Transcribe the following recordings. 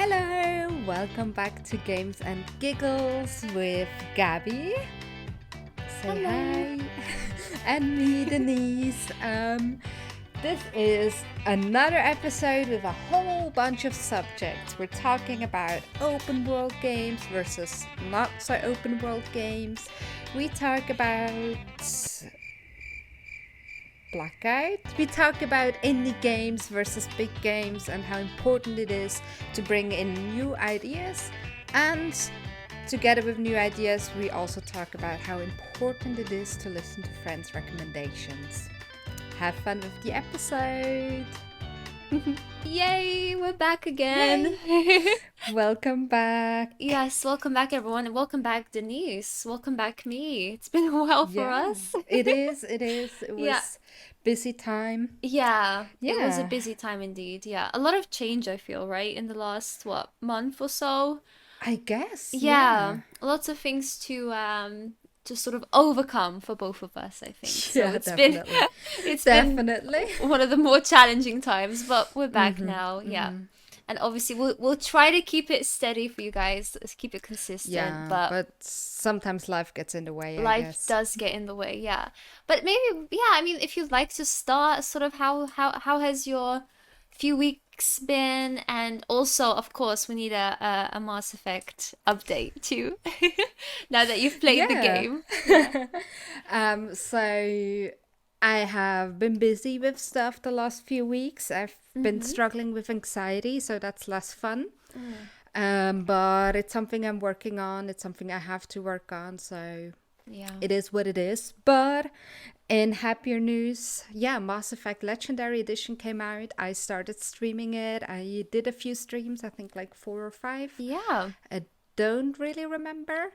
Hello, welcome back to Games and Giggles with Gabby. Say Hello. hi. And me, Denise. This is another episode with a whole bunch of subjects. We're talking about open world games versus not so open world games. We talk about Blackout. We talk about indie games versus big games and how important it is to bring in new ideas. And together with new ideas, we also talk about how important it is to listen to friends' recommendations. Have fun with the episode! Yay, we're back again. Welcome back! Yes, welcome back everyone and welcome back Denise. Welcome back me. It's been a while for Yeah, us. it is. It Yeah. was busy time. Yeah, it was a Yeah, busy time indeed. Yeah, a lot of change I feel, right? In the last month or so. I guess. Yeah, Yeah. lots of things to sort of overcome for both of us, I think. So Yeah, it's been definitely. it's been Definitely. one of the more challenging times, but we're back now. Yeah. And obviously we'll try to keep it steady for you guys, keep it consistent, Yeah, but but sometimes life gets in the way, I life guess. does get in the way, yeah. But maybe yeah, I mean if you'd like to start sort of how has your few weeks been, and also of course we need a Mass Effect update too. Now that you've played the Yeah. game. Yeah. So I have been busy with stuff the last few weeks. I've been Mm-hmm. struggling with anxiety, so that's less fun. Mm. But it's something I'm working on. It's something I have to work on, so Yeah. it is what it is. But in happier news, yeah, Mass Effect Legendary Edition came out. I started streaming it. I did a few streams, I think like 4 or 5. Yeah. I don't really remember,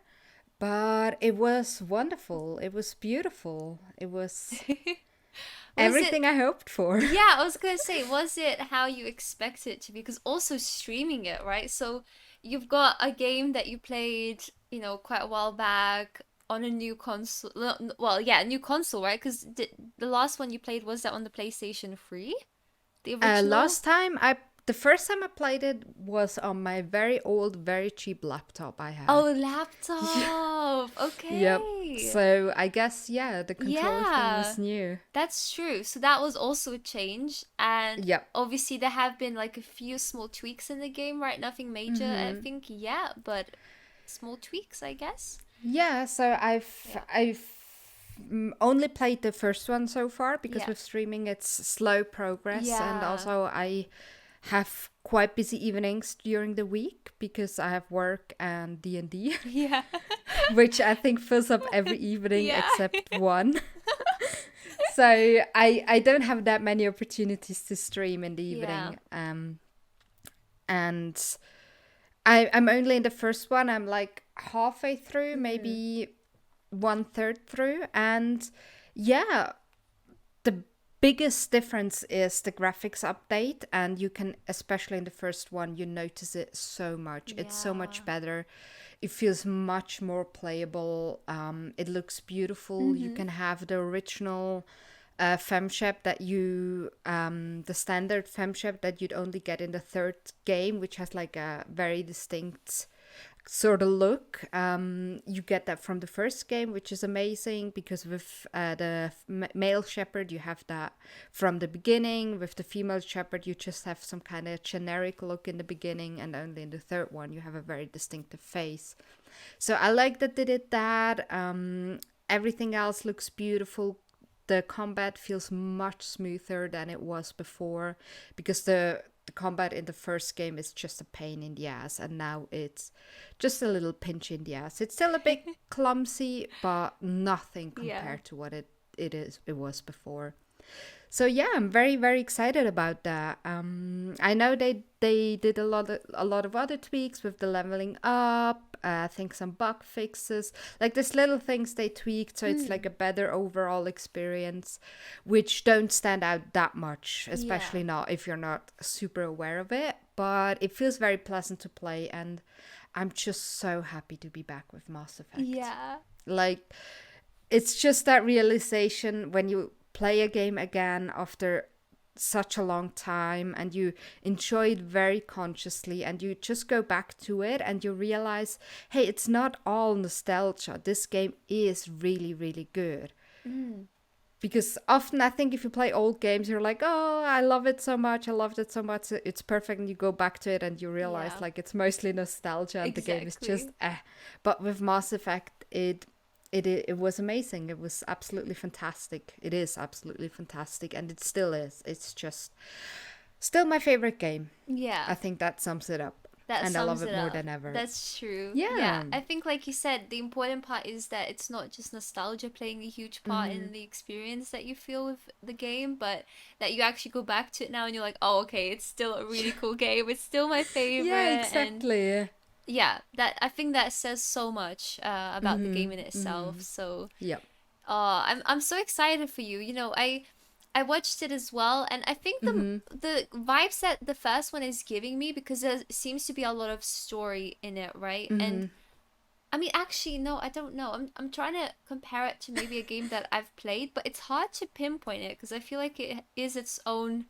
but it was wonderful. It was beautiful. It was Was it everything I hoped for. Yeah, I was gonna say, was it how you expect it to be? Because also streaming it, right? So you've got a game that you played, quite a while back on a new console. Well, yeah, a new console, right? Because the last one you played was that on the PlayStation 3, the original. The first time I played it was on my very old, very cheap laptop I had. Oh, Yeah. laptop. Yep. Okay. So I guess, yeah, the controller thing was Yeah. new. That's true. So that was also a change. And Yep. obviously there have been like a few small tweaks in the game, right? Nothing major, I think, yeah, but small tweaks, I guess. Yeah, so Yeah. I've only played the first one so far because Yeah. with streaming it's slow progress, and Yeah. also I have quite busy evenings during the week because I have work and D&D, Yeah. which I think fills up every evening Yeah. except one. So I don't have that many opportunities to stream in the Yeah. evening. And I'm only in the first one. I'm like halfway through, Mm. maybe 1/3 through, and yeah, the biggest difference is the graphics update, and you can, especially in the first one, you notice it so much. It's so much Yeah. better. It feels much more playable. It looks beautiful. You Mm-hmm. can have the original femshep the standard femshep that you'd only get in the third game, which has like a very distinct sort of look. You get that from the first game, which is amazing because with male shepherd, you have that from the beginning. With the female shepherd, you just have some kind of generic look in the beginning, and only in the third one, you have a very distinctive face. So I like that they did that. Everything else looks beautiful. The combat feels much smoother than it was before because the combat in the first game is just a pain in the ass, and now it's just a little pinch in the ass. It's still a bit clumsy, but nothing Yeah. compared to what it was before. So yeah, I'm very very excited about that. I know they did a lot of other tweaks with the leveling up. I think some bug fixes, like there's little things they tweaked, so it's like Mm. a better overall experience, which don't stand out that much, Yeah. especially not if you're not super aware of it. But it feels very pleasant to play, and I'm just so happy to be back with Mass Effect. Yeah. Like it's just that realization when you play a game again after such a long time and you enjoy it very consciously and you just go back to it and you realize, hey, it's not all nostalgia. This game is really, really good. Mm. Because often I think if you play old games, you're like, oh, I love it so much. I loved it so much. It's perfect. And you go back to it and you realize Yeah, like it's mostly nostalgia and the game is just exactly. eh. But with Mass Effect, it was amazing. It was absolutely fantastic. It is absolutely fantastic. And it still is. It's just still my favorite game. Yeah. I think that sums it up. That And I love sums it it more up. than ever. That's true. Yeah, Yeah. I think, like you said, the important part is that it's not just nostalgia playing a huge part Mm-hmm. in the experience that you feel with the game, but that you actually go back to it now and you're like, oh, okay, it's still a really cool game. It's still my Yeah, favorite. And exactly. yeah, that I think that says so much about the Mm-hmm. game in itself. Mm-hmm. So Yeah. I'm so excited for you. I watched it as well, and I think Mm-hmm. the vibes that the first one is giving me, because there seems to be a lot of story in it, right? Mm-hmm. And I mean, actually, no, I don't know. I'm trying to compare it to maybe a game that I've played, but it's hard to pinpoint it because I feel like it is its own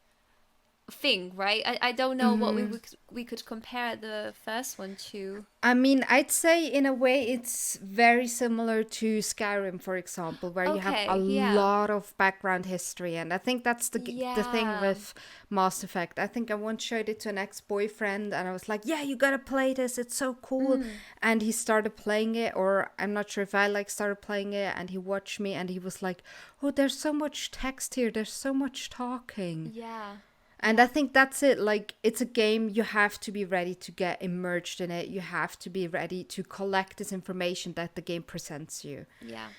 thing, right? I don't know what Mm-hmm. we could compare the first one to. I mean, I'd say in a way it's very similar to Skyrim, for example, where you have a Okay, yeah. lot of background history, and I think that's the thing Yeah. with Mass Effect. I think I once showed it to an ex-boyfriend, and I was like, "Yeah, you gotta play this. It's so cool." Mm, And he started playing it, or I'm not sure if I like started playing it, and he watched me, and he was like, "Oh, there's so much text here. There's so much talking." yeah. And Yeah. I think that's it. Like, it's a game, you have to be ready to get immersed in it. You have to be ready to collect this information that the game presents you. Yeah.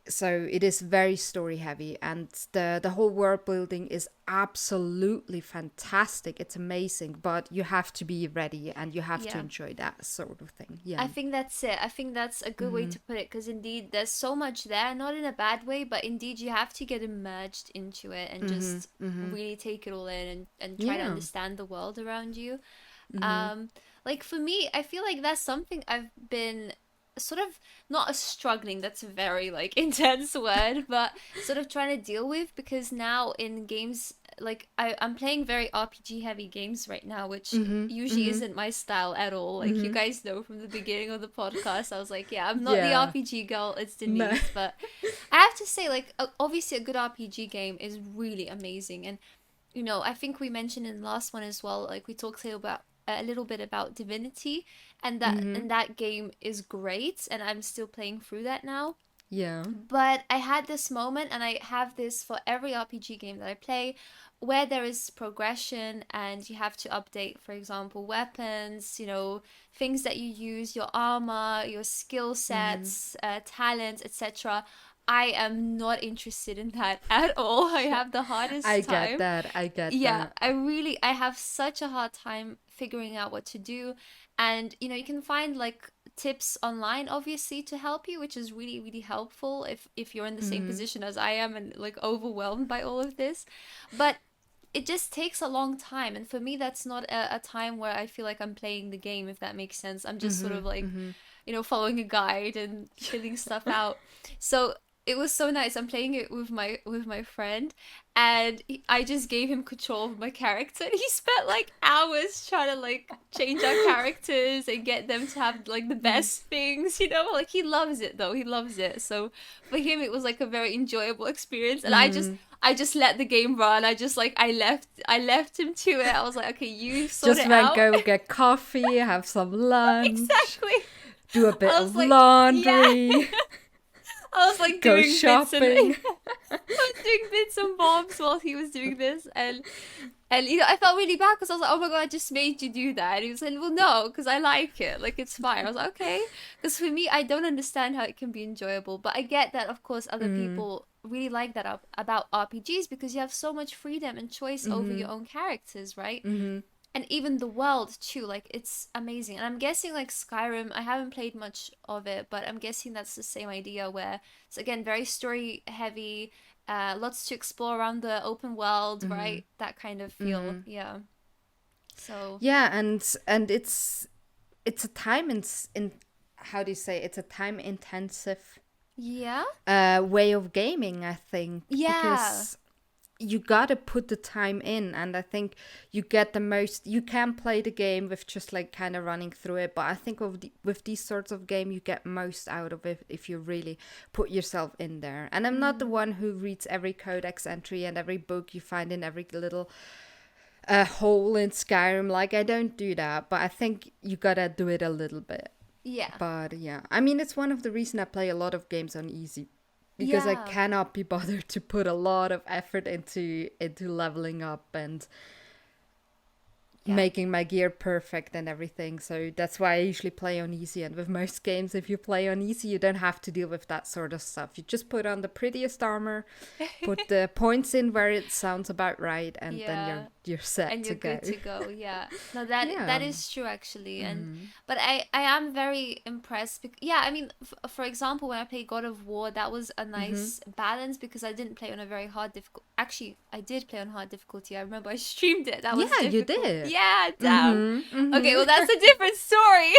So it is very story heavy, and the whole world building is absolutely fantastic. It's amazing, but you have to be ready and you have to Yeah. enjoy that sort of thing. I Yeah. think that's it. I think that's a good way Mm-hmm. to put it because indeed there's so much there, not in a bad way, but indeed you have to get immersed into it and Mm-hmm. just Mm-hmm. really take it all in and try to Yeah. understand the world around you. Mm-hmm. Um, like for me, I feel like that's something I've been sort of not a struggling, that's a very like intense word, but sort of trying to deal with because now in games like I'm playing very RPG heavy games right now, which Mm-hmm. usually Mm-hmm. isn't my style at all. Like you Mm-hmm. guys know from the beginning of the podcast, I was like, yeah, I'm not the Yeah. RPG girl, it's No. Denise, but I have to say like obviously a good RPG game is really amazing and I think we mentioned in the last one as well, like we talked about a little bit about Divinity, Mm-hmm. and that game is great, and I'm still playing through that now. Yeah. But I had this moment, and I have this for every RPG game that I play, where there is progression and you have to update, for example, weapons, things that you use, your armor, your skill Mm-hmm. sets, talents, etc. I am not interested in that at all. I have the I hardest get time. that. I get Yeah, that. I have such a hard time figuring out what to do. And, you can find like tips online, obviously, to help you, which is really, really helpful if you're in the same Mm-hmm. position as I am and like overwhelmed by all of this. But it just takes a long time. And for me, that's not a time where I feel like I'm playing the game, if that makes sense. I'm just sort Mm-hmm. of like, Mm-hmm. following a guide and filling stuff out. So it was so nice. I'm playing it with my friend, and I just gave him control of my character. And he spent like hours trying to like change our characters and get them to have like the best things. Like he loves it though. He loves it. So for him, it was like a very enjoyable experience. And Mm-hmm. I just let the game run. I just like I left him to it. I was like, okay, you sort Just it went out. go get coffee, have some lunch, Exactly. do a bit I was of like, yeah. laundry, I was like go doing bits and shopping. I was doing bits and bobs while he was doing this, and I felt really bad because I was like, oh my god, I just made you do that. And he was like, well, no, because I like it, like it's fine. I was like, okay, because for me, I don't understand how it can be enjoyable, but I get that, of course, other Mm, people really like that about RPGs because you have so much freedom and choice over mm-hmm, your own characters, right? mm-hmm, And even the world too, like it's amazing. And I'm guessing like Skyrim, I haven't played much of it, but I'm guessing that's the same idea where it's again very story heavy, lots to explore around the open world, mm-hmm, right? That kind of feel. mm-hmm. Yeah. So Yeah, and it's a time in how do you say, it's a time intensive yeah. way of gaming, I think, Yeah. because you gotta put the time in, and I think you get the most. You can play the game with just like kind of running through it, but I think with these sorts of game, you get most out of it if you really put yourself in there. And I'm not the Mm. one who reads every codex entry and every book you find in every little hole in Skyrim. Like, I don't do that, but I think you gotta do it a little bit. Yeah. But yeah, I mean, it's one of the reason I play a lot of games on easy, because I Yeah. cannot be bothered to put a lot of effort into leveling up and Yeah. making my gear perfect and everything. So that's why I usually play on easy. And with most games, if you play on easy, you don't have to deal with that sort of stuff. You just put on the prettiest armor, put the points in where it sounds about right, and then Yeah. you're set And to you're go. good to go. Yeah. No, that Yeah. is true actually. And Mm-hmm. but I am very impressed. Yeah, I mean, for example, when I played God of War, that was a Mm-hmm. nice balance because I didn't play on a very hard difficult. Actually, I did play on hard difficulty. I remember I streamed it. That was Yeah, you difficult. did. Yeah, damn. Mm-hmm. Okay, well Mm-hmm. that's a different story.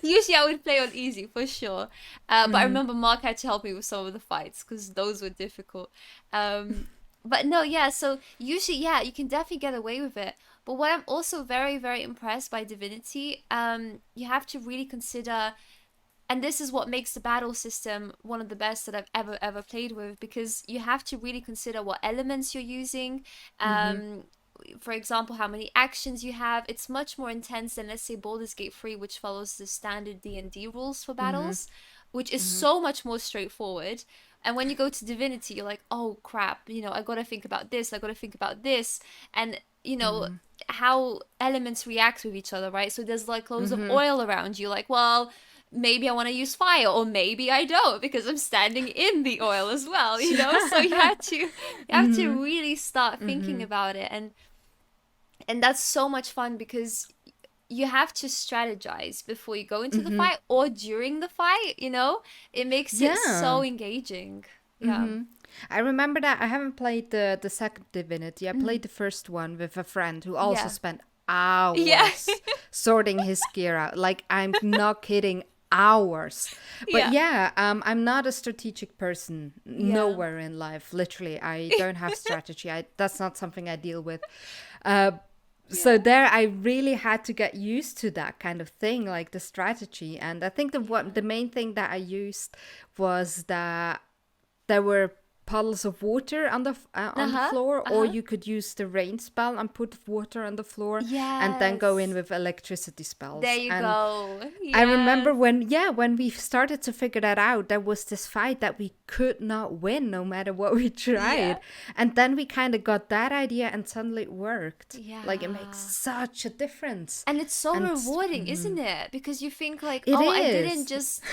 Usually I would play on easy for sure. But I Mm-hmm. remember Mark had to help me with some of the fights because those were difficult. But no, yeah, so usually, yeah, you can definitely get away with it. But what I'm also very, very impressed by Divinity, you have to really consider, and this is what makes the battle system one of the best that I've ever played with, because you have to really consider what elements you're using. Mm-hmm. Um, for example, how many actions you have. It's much more intense than, let's say, Baldur's Gate 3, which follows the standard D&D rules for Mm-hmm. battles, which is Mm-hmm. so much more straightforward. And when you go to Divinity, you're like, oh crap, I gotta think about this, I gotta think about this. And, Mm-hmm. how elements react with each other, right? So there's like loads of Mm-hmm. oil around you, like, well, maybe I want to use fire, or maybe I don't because I'm standing in the oil as well, so you have to Mm-hmm. really start thinking Mm-hmm. about it. And that's so much fun because you have to strategize before you go into the Mm-hmm. fight or during the fight. It makes it Yeah. so engaging. Yeah. Mm-hmm. I remember that I haven't played the second Divinity. I Mm. played the first one with a friend who also Yeah. spent Yeah. hours sorting his gear out. Like, I'm not kidding, hours. But Yeah. yeah, I'm not a strategic person Yeah. nowhere in life. Literally, I don't have strategy. That's not something I deal with. Uh, so Yeah. there I really had to get used to that kind of thing, like the strategy. And I think Yeah. the main thing that I used was that there were puddles of water on the Uh-huh. floor, or Uh-huh. you could use the rain spell and put water on the floor, and then go in Yes. with electricity There spells. you And go. I remember Yes. when we started to figure that out, there was this fight that we could not win no matter what we Yeah. tried. And then we kind of got that idea, and suddenly it worked. Like, it makes Yeah. such a difference. And it's so And rewarding, isn't it? Because you think like, it oh, I didn't is. just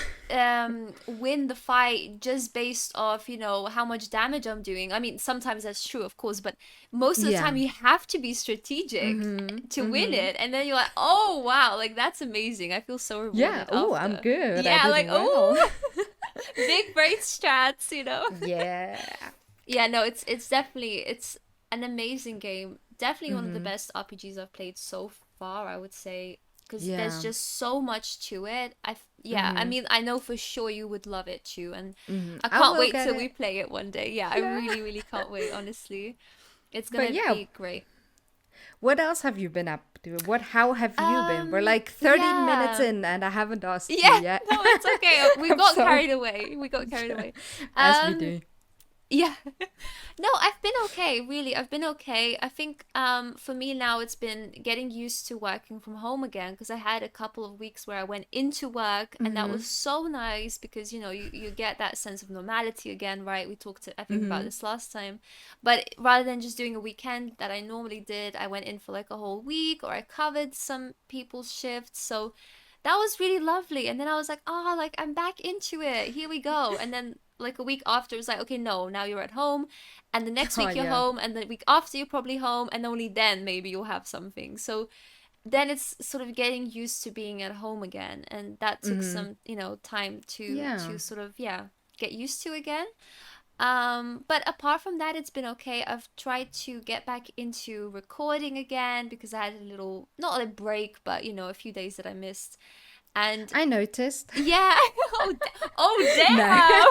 win the fight just based off, how much damage I'm doing. I mean, sometimes that's true, of course, but most of the Yeah. time you have to be strategic to win it. And then you're like, oh wow, like that's amazing. I feel so Yeah. rewarded Oh, I'm after. good. I Yeah, did like, well. oh, big brain strats. Yeah. Yeah, no, it's an amazing game. Definitely one of the Mm-hmm. best RPGs I've played so far, I would say, because there's Yeah. just so much to it. Yeah, I Mm-hmm. mean, I know for sure you would love it too, and Mm-hmm. I I can't will wait get till we it. play it one day. Yeah, I Yeah. really, really can't wait, honestly. It's But gonna yeah, be great. what else have you been up to? How have you been? We're like 13 minutes Yeah. in and I haven't asked you Yeah, yet. no, it's okay. We I'm got sorry. carried away. We got carried away. As we Um, do. Yeah. No, I've been okay, really. I've been okay. I think for me now it's been getting used to working from home again because I had a couple of weeks where I went into work and that Mm-hmm. was so nice because you get that sense of normality again, right? We talked I think about Mm-hmm. this last time. But rather than just doing a weekend that I normally did, I went in for like a whole week or I covered some people's shifts. So that was really lovely. And then I was like, oh, like I'm back into it. Here we go. And then like a week after, it was like, okay, no, now you're at home. And the next Oh, week you're yeah. home. And the week after you're probably home. And only then maybe you'll have something. So then it's sort of getting used to being at home again. And that took Mm-hmm. some, time to Yeah. sort of, yeah, get used to again. But apart from that, it's been okay. I've tried to get back into recording again because I had a little, not a break, but a few days that I missed. And I noticed. yeah, No. oh damn.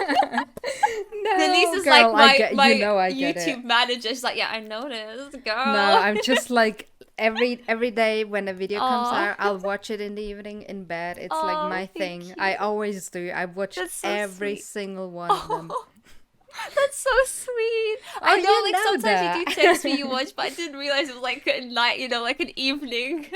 Denise No, is like girl, I my get, my I get it. YouTube manager. She's like, yeah, I noticed, No, girl. I'm just like every day when a video comes Oh, out, I'll watch it in the evening in bed. It's like oh, my thank thing. I you. always do. I watch That's so every sweet. single one of them. Oh, that's so sweet. Oh, I know, you like know sometimes you do text me you that. watch, but I didn't realize it was like a night, like an evening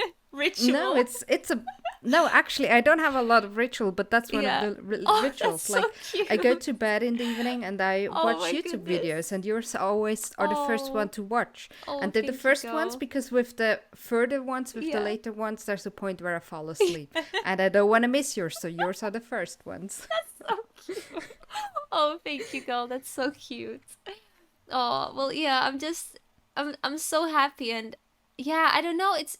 No, ritual. it's a no. Actually, I don't have a lot of ritual, but that's one of Yeah. the Oh, that's rituals. so Like, I go cute. to bed in the evening and I Oh watch my YouTube goodness. videos, and yours always are the first one Oh, to watch. oh, And they're the thank you, first ones girl. because with the further ones, with the Yeah. later ones, there's a point where I fall asleep, and I don't want to miss yours, so yours are the first ones. So cute. Oh, thank you, girl. That's so cute. Oh, well, yeah, I'm so happy. And yeah, I don't know, it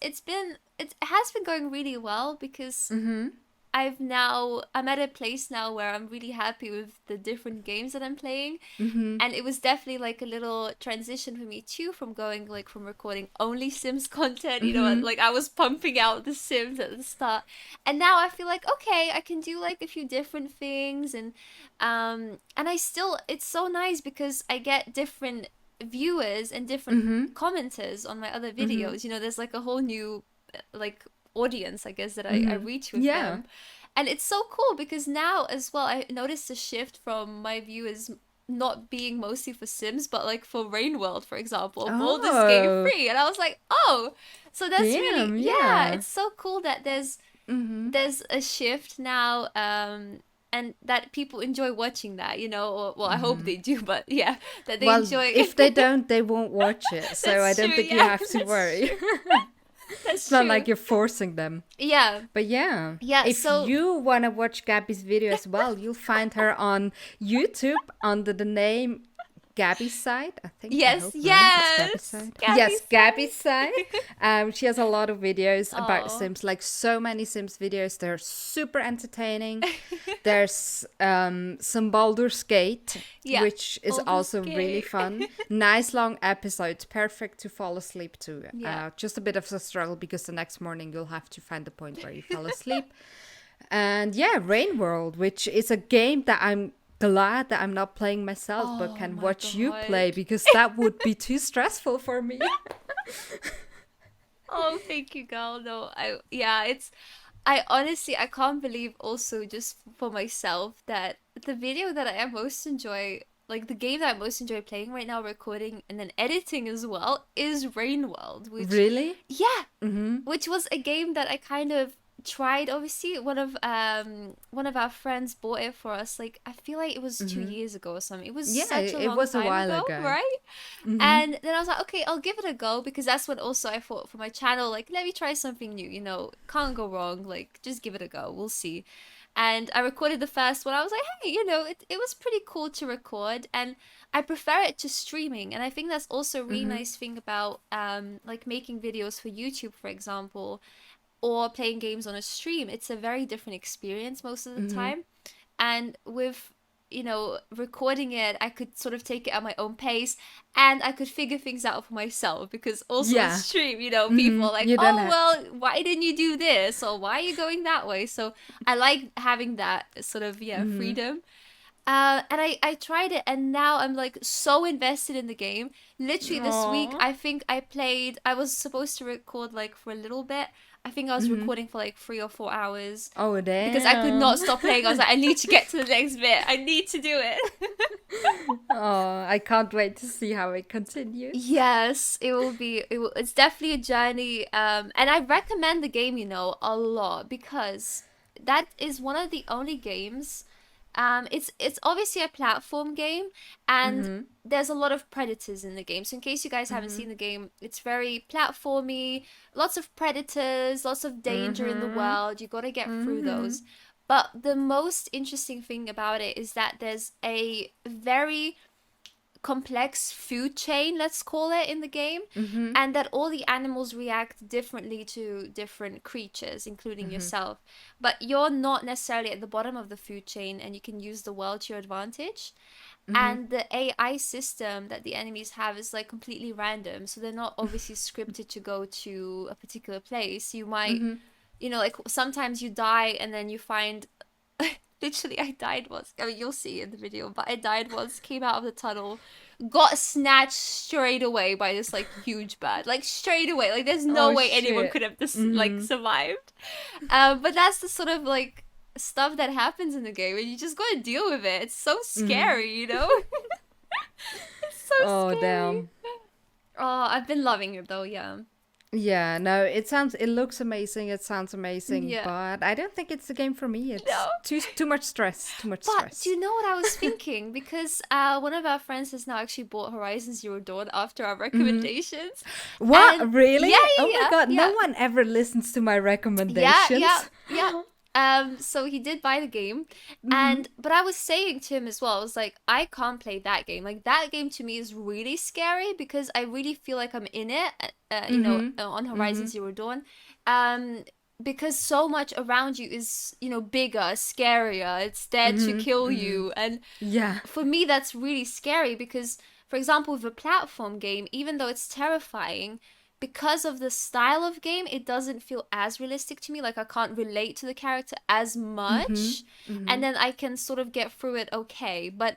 has been going really well because Mm-hmm. I'm at a place now where I'm really happy with the different games that I'm playing. Mm-hmm. And it was definitely like a little transition for me too, from going like from recording only Sims content, Mm-hmm. like I was pumping out the Sims at the start. And now I feel like okay, I can do like a few different things. And I still, it's so nice because I get different viewers and different Mm-hmm. commenters on my other Mm-hmm. videos. There's like a whole new like audience, I guess, that I Mm-hmm. reach with Yeah. them. And it's so cool because now as well I noticed a shift from my viewers not being mostly for Sims, but like for Rain World, for example, Baldur's Gate Oh, 3. And I was like, oh, so that's really, damn. yeah, Yeah. it's so cool that Mm-hmm. there's a shift now, and that people enjoy watching that, or, well, I hope Mm-hmm. they do, but yeah, that they Well, enjoy. if they don't, they won't watch it. So I That's true, don't think you yeah, have to that's worry. true. It's That's not true. like you're forcing them. Yeah, But yeah, yeah, if so you want to watch Gabby's video as well, you'll find her on YouTube under the name Gabby's Side. I think, I yes, hope, no, it's Gabby's yes, Side. Yes, Gabby's Gabby's side. Side. She has a lot of videos about Oh. Sims, like so many Sims videos. They're super entertaining. There's some Baldur's Gate, Yeah, which is Baldur's also really Gate. fun. Nice long episodes, perfect to fall asleep to. Yeah. Just a bit of a struggle because the next morning you'll have to find the point where you fell asleep. And yeah, Rain World, which is a game that I'm glad that I'm not playing myself, but Oh can my watch you play god. because that would be too stressful for me. Oh, thank you, girl. No, yeah, I honestly, I can't believe also just for myself that the video that I most enjoy, like the game that I most enjoy playing right now, recording and then editing as well, is Rain World, which, Really? yeah, Mm-hmm. which was a game that I kind of tried. Obviously, one of our friends bought it for us. Like I feel like it was 2 years ago or something. It was Yeah, such a it long was a time while ago, ago. right? Mm-hmm. And then I was like, okay, I'll give it a go because that's when also I thought for my channel, like, let me try something new, can't go wrong. Like, just give it a go. We'll see. And I recorded the first one. I was like, hey, it was pretty cool to record. And I prefer it to streaming. And I think that's also a really Mm-hmm. nice thing about like making videos for YouTube, for example, or playing games on a stream. It's a very different experience most of the Mm-hmm. time. And with recording it, I could sort of take it at my own pace, and I could figure things out for myself because also on Yeah. stream, people Mm-hmm. are like, You don't oh have. well, why didn't you do this, or why are you going that way? So I like having that sort of, yeah, Mm-hmm. freedom. And I tried it, and now I'm like so invested in the game. Literally this week, Aww. I think I was supposed to record like for a little bit. I think I was Mm-hmm. recording for like 3 or 4 hours Oh, because I could not damn. stop playing. I was like, I need to get to the next bit. I need to do it. Oh, I can't wait to see how it continues. Yes, it will be. It's definitely a journey. And I recommend the game, a lot because that is one of the only games. It's obviously a platform game, and Mm-hmm. there's a lot of predators in the game. So in case you guys haven't Mm-hmm. seen the game, it's very platformy. Lots of predators, lots of danger in the Mm-hmm. world. You got to get through Mm-hmm. those. But the most interesting thing about it is that there's a very complex food chain, let's call it, in the game, Mm-hmm. and that all the animals react differently to different creatures, including Mm-hmm. yourself. But you're not necessarily at the bottom of the food chain, and you can use the world to your advantage. Mm-hmm. And the AI system that the enemies have is like completely random, so they're not obviously scripted to go to a particular place. You might Mm-hmm. like sometimes you die and then you find literally I died once. I mean, you'll see in the video, but I died once, came out of the tunnel, got snatched straight away by this like huge bird. Like straight away. Like there's no Oh way anyone shit. could have this like Mm-hmm. survived. But that's the sort of like stuff that happens in the game and you just gotta deal with it. It's so Mm-hmm. scary, you know? It's so Oh scary. damn. Oh, I've been loving it though, yeah. Yeah, no, it looks amazing, it sounds amazing, Yeah. but I don't think it's the game for me. No. It's too much stress, too much But do stress. you know what I was thinking? Because one of our friends has now actually bought Horizon Zero Dawn after our Mm-hmm. recommendations. And What? Really? yeah, Oh my yeah, god, no yeah, one ever listens to my yeah, yeah, recommendations. yeah. So he did buy the game, Mm-hmm. but I was saying to him as well, I was like, I can't play that game. Like that game to me is really scary because I really feel like I'm in it. Mm-hmm. On Horizon Mm-hmm. Zero Dawn, um, because so much around you is bigger, scarier. It's there to Mm-hmm. kill Mm-hmm. you, and Yeah. for me that's really scary because for example with a platform game, even though it's terrifying, because of the style of game it doesn't feel as realistic to me. Like I can't relate to the character as Mm-hmm. much, Mm-hmm. and then I can sort of get through it okay. But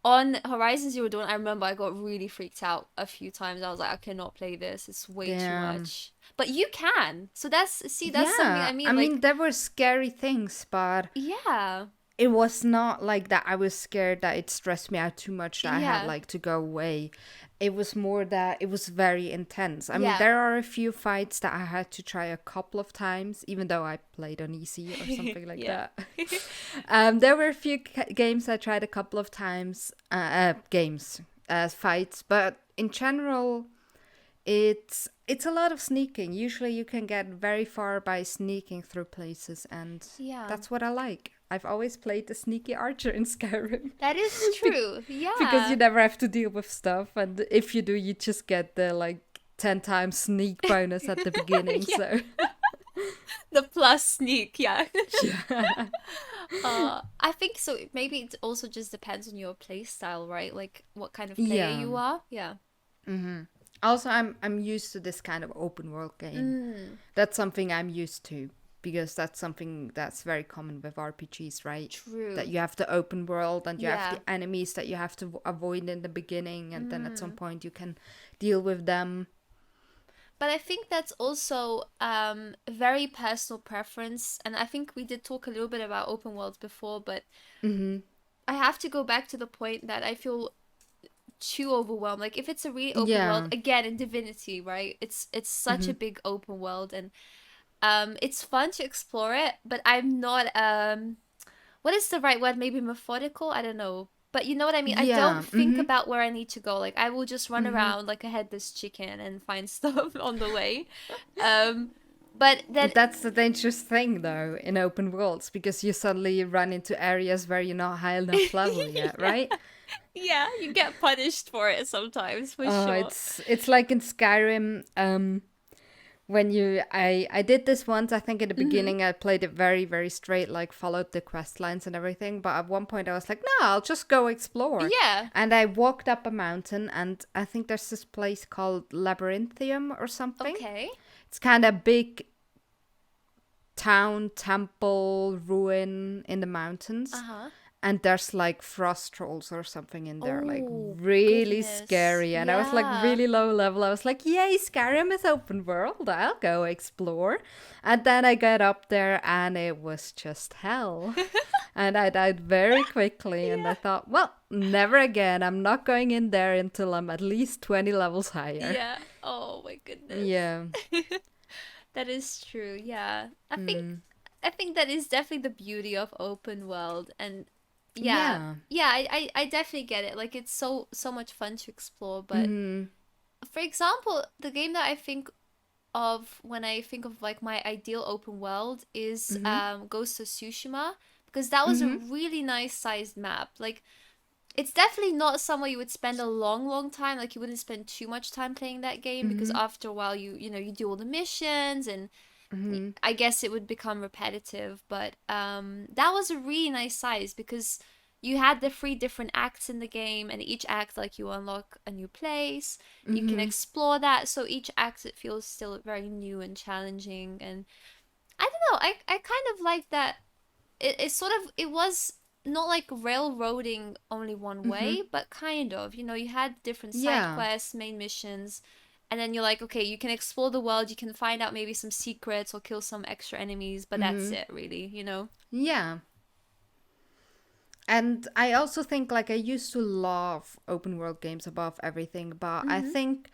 on Horizon Zero Dawn I remember I got really freaked out a few times. I was like, I cannot play this, it's way too Damn. much. But you can, so that's something I Yeah. I mean, mean, like, there were scary things, but yeah, it was not like that I was scared that it stressed me out too much that I had yeah, like to go away. It was more that it was very intense. I mean, yeah. there are a few fights that I had to try a couple of times, even though I played on easy or something like Yeah. that. There were a few games I tried a couple of times, fights, but in general, it's a lot of sneaking. Usually you can get very far by sneaking through places, and Yeah. that's what I like. I've always played the sneaky archer in Skyrim. That is Be- true. because you Yeah. never have to deal with stuff, and if you do, you just get the like 10 times sneak bonus at the beginning. Yeah. So The plus sneak, yeah. yeah. I think so. Maybe it also just depends on your play style, right? Like what kind of player Yeah. you are. Yeah. Also, I'm used to this kind of open world game. Mm, That's something I'm used to because that's something that's very common with RPGs, right? That true. you have the open world and you have Yeah. the enemies that you have to avoid in the beginning, and then at some Mm. point you can deal with them. But I think that's also a very personal preference. And I think we did talk a little bit about open worlds before, but Mm-hmm. I have to go back to the point that I feel too overwhelmed. Like if it's a really open world, Yeah. again in Divinity, right? It's such Mm-hmm. a big open world, and it's fun to explore it, but I'm not what is the right word? Maybe methodical? I don't know. But you know what I mean? I Yeah. don't think Mm-hmm. about where I need to go. Like I will just run Mm-hmm. around like a headless chicken and find stuff on the way. Um but then That's the dangerous thing, though, in open worlds, because you suddenly run into areas where you're not high enough level yet, yeah, right? yeah, you get punished for it sometimes for Oh, sure. it's like in Skyrim. When I did this once. I think in the Hmm. beginning I played it very straight, like followed the quest lines and everything. But at one point I was like, no, I'll just go explore. Yeah. And I walked up a mountain, and I think there's this place called Labyrinthium or something. Okay. It's kind of big town, temple, ruin in the mountains. Uh-huh. And there's like frost trolls or something in there, like Oh, really goodness. scary. And I was like Yeah. really low level. I was like, yay, Skyrim is open world. I'll go explore. And then I got up there and it was just hell. And I died very quickly. And I Yeah. thought, well, never again. I'm not going in there until I'm at least 20 levels higher. Yeah. Oh my goodness. Yeah. That is true. Yeah. I think Mm. I think that is definitely the beauty of open world, and yeah. Yeah. Yeah, I definitely get it. Like it's so much fun to explore, but Mm-hmm. for example, the game that I think of when I think of like my ideal open world is Mm-hmm. Ghost of Tsushima, because that was a Mm-hmm. really nice sized map. Like it's definitely not somewhere you would spend a long time. Like you wouldn't spend too much time playing that game because Mm-hmm. after a while you do all the missions and Mm-hmm. I guess it would become repetitive. But that was a really nice size because you had the three different acts in the game, and each act like you unlock a new place. You can Mm-hmm. explore that. So each act it feels still very new and challenging, and I don't know. I kind of like that. It sort of it was not like railroading only one Mm-hmm. way, but kind of. You had different side Yeah. quests, main missions, and then you're like, okay, you can explore the world, you can find out maybe some secrets or kill some extra enemies, but that's Mm-hmm. it, really. Yeah. And I also think like I used to love open world games above everything, but I Mm-hmm. think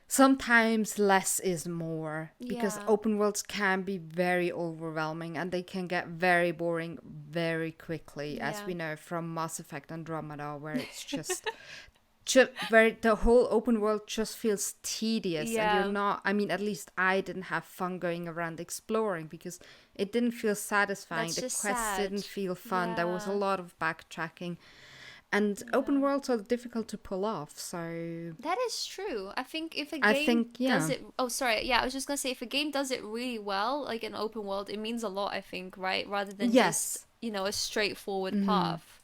sometimes less is more because Yeah. open worlds can be very overwhelming and they can get very boring very quickly, as Yeah. we know from Mass Effect Andromeda, where it's just where the whole open world just feels tedious and you're Yeah. not, I mean, at least I didn't have fun going around exploring because it didn't feel satisfying. That's The just quests sad. didn't feel fun. There was a Yeah. lot of backtracking, and open Yeah. worlds are difficult to pull off, so That is true. I think if a I game think, does yeah. it, oh, sorry, yeah, I was just gonna say if a game does it really well, like an open world, it means a lot, I think, right? Rather than just, Yes. a straightforward path.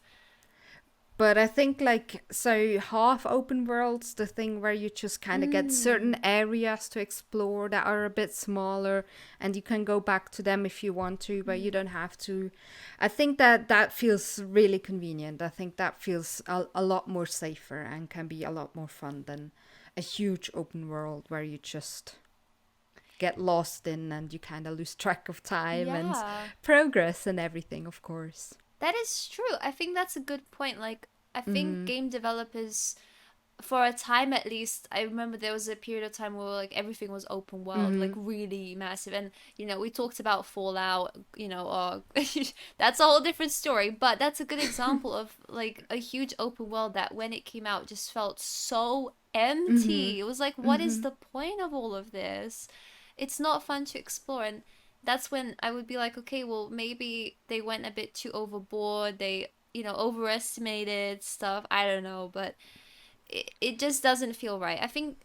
But I think like so half open worlds, the thing where you just kind of get certain Mm. areas to explore that are a bit smaller and you can go back to them if you want to, but you Mm. don't have to. I think that that feels really convenient. I think that feels a lot more safer and can be a lot more fun than a huge open world where you just get lost in and you kind of lose track of time and Yeah. progress and everything, of course. That is true. I think that's a good point. Like, I think Mm-hmm. game developers, for a time at least, I remember there was a period of time where like everything was open world, like Mm-hmm. really massive. And we talked about Fallout, or that's a whole different story. But that's a good example of like a huge open world that when it came out just felt so Mm-hmm. empty. It was like, what is Mm-hmm. the point of all of this? It's not fun to explore. And that's when I would be like, okay, well, maybe they went a bit too overboard. They, overestimated stuff. I don't know, but it just doesn't feel right. I think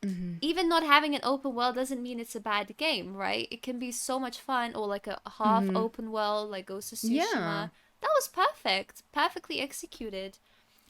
Mm-hmm. even not having an open world doesn't mean it's a bad game, right? It can be so much fun, or like a half Mm-hmm. open world like Ghost of Yeah. Tsushima. That was perfect, perfectly executed.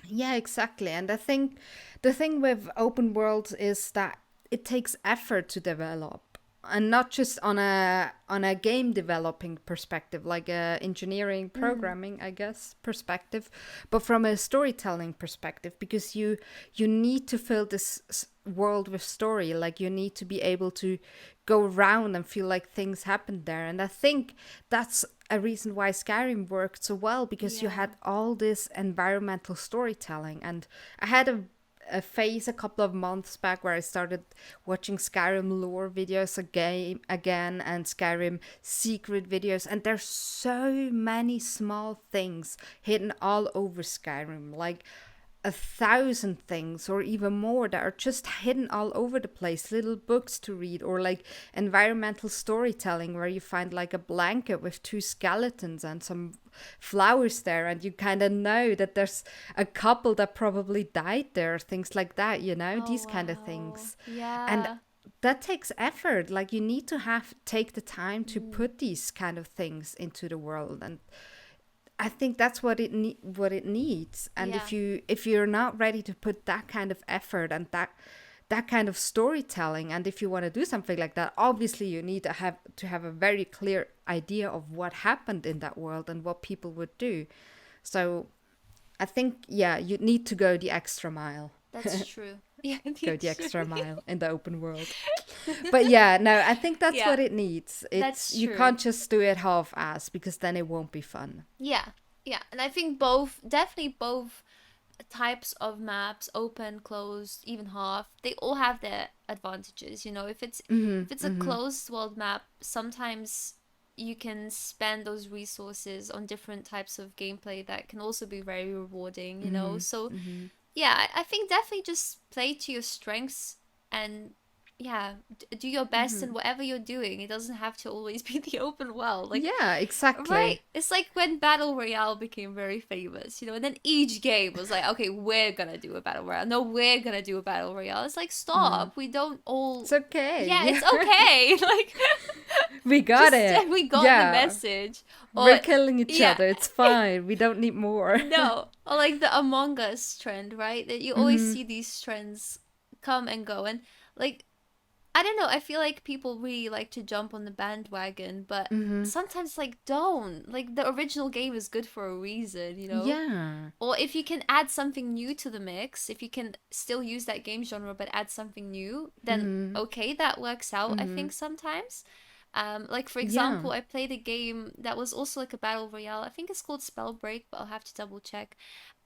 Yeah, exactly. And I think the thing with open worlds is that it takes effort to develop. And not just on a game developing perspective, like a engineering Mm, programming, I guess, perspective, but from a storytelling perspective, because you need to fill this world with story. Like you need to be able to go around and feel like things happened there. And I think that's a reason why Skyrim worked so well because you yeah. had all this environmental storytelling. And I had a phase a couple of months back where I started watching Skyrim lore videos again and Skyrim secret videos, and there's so many small things hidden all over Skyrim, like 1,000 things or even more that are just hidden all over the place. Little books to read, or like environmental storytelling where you find like a blanket with two skeletons and some flowers there, and you kind of know that there's a couple that probably died there, things like that, Oh these kind of wow. things. And Yeah. that takes effort. Like you need to have take the time to Mm, put these kind of things into the world, and I think that's what it needs. And yeah. if you're not ready to put that kind of effort and that kind of storytelling, and if you want to do something like that, obviously you need to have a very clear idea of what happened in that world and what people would do. So I think, yeah, you need to go the extra mile. That's true. Yeah, Go the that's true. extra mile in the open world. But yeah, no, I think that's Yeah, what it needs. It's that's you true. can't just do it half ass because then it won't be fun. Yeah, yeah, and I think both, definitely both types of maps, open, closed, even half, they all have their advantages. If it's Mhm. if it's a Mhm. closed world map, sometimes you can spend those resources on different types of gameplay that can also be very rewarding. Mhm. So Mhm. yeah, I think definitely just play to your strengths and yeah, do your best in Mhm. whatever you're doing. It doesn't have to always be the open world. Like, Yeah, right? exactly. It's like when Battle Royale became very famous, and then each game was like, okay, we're gonna do a Battle Royale. No, we're gonna do a Battle Royale. It's like, Mhm. stop. We don't all. It's okay. Yeah, Yeah. it's okay. Like, We got just it. we got the Yeah. message. We're Or, killing each yeah. other. It's fine. We don't need more. No. Or like the Among Us trend, right? That you always Mhm. see these trends come and go. And like, I don't know. I feel like people really like to jump on the bandwagon, but Mm-hmm. sometimes like don't. Like the original game is good for a reason, you know? Yeah. Or if you can add something new to the mix, if you can still use that game genre but add something new, then Mm-hmm. okay, that works out, I Mm-hmm. think sometimes. Like for Yeah. example, I played a game that was also like a battle royale. I think it's called Spellbreak, but I'll have to double check.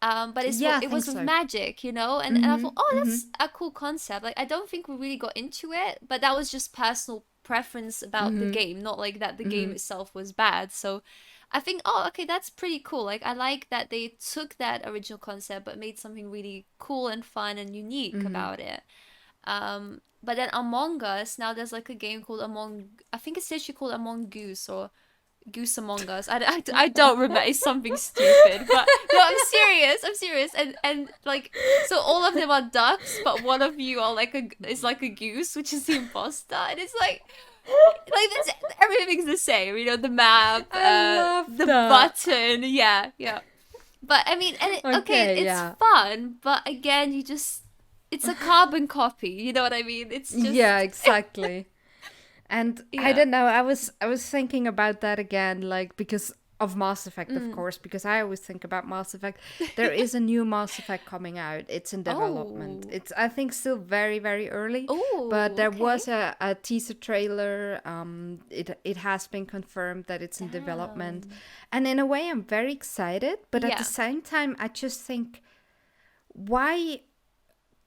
But Yeah, I it think was with so. magic, you know, and I Mm-hmm. thought, oh, Mm-hmm. that's a cool concept. Like I don't think we really got into it, but that was just personal preference about the Mm-hmm. game, not like that the game Mm-hmm. itself was bad. So I think, oh, okay, that's pretty cool. Like I like that they took that original concept but made something really cool and fun and unique Mm-hmm. about it. But then Among Us, now there's like a game called I think it's literally called Among Goose or Goose Among Us. I don't remember. It's something stupid. But no, I'm serious. I'm serious. And like, so all of them are ducks, but one of you are like is like a goose, which is the imposter. And it's like that's, everything's the same. You know, the map, I love the that. button. Yeah, yeah. But I mean, okay, Okay, it's yeah. fun. But again, you just it's a carbon copy. You know what I mean? It's Yeah, just exactly. And I yeah. don't know, I was thinking about that again, like because of Mass Effect, of Mm. course, because I always think about Mass Effect. There is a new Mass Effect coming out. It's in development. Oh. It's I think still very, very early, but Oh. there Okay. was a teaser trailer. It has been confirmed that it's in development, Damn. and in a way, I'm very excited. But at the Yeah. same time, I just think, why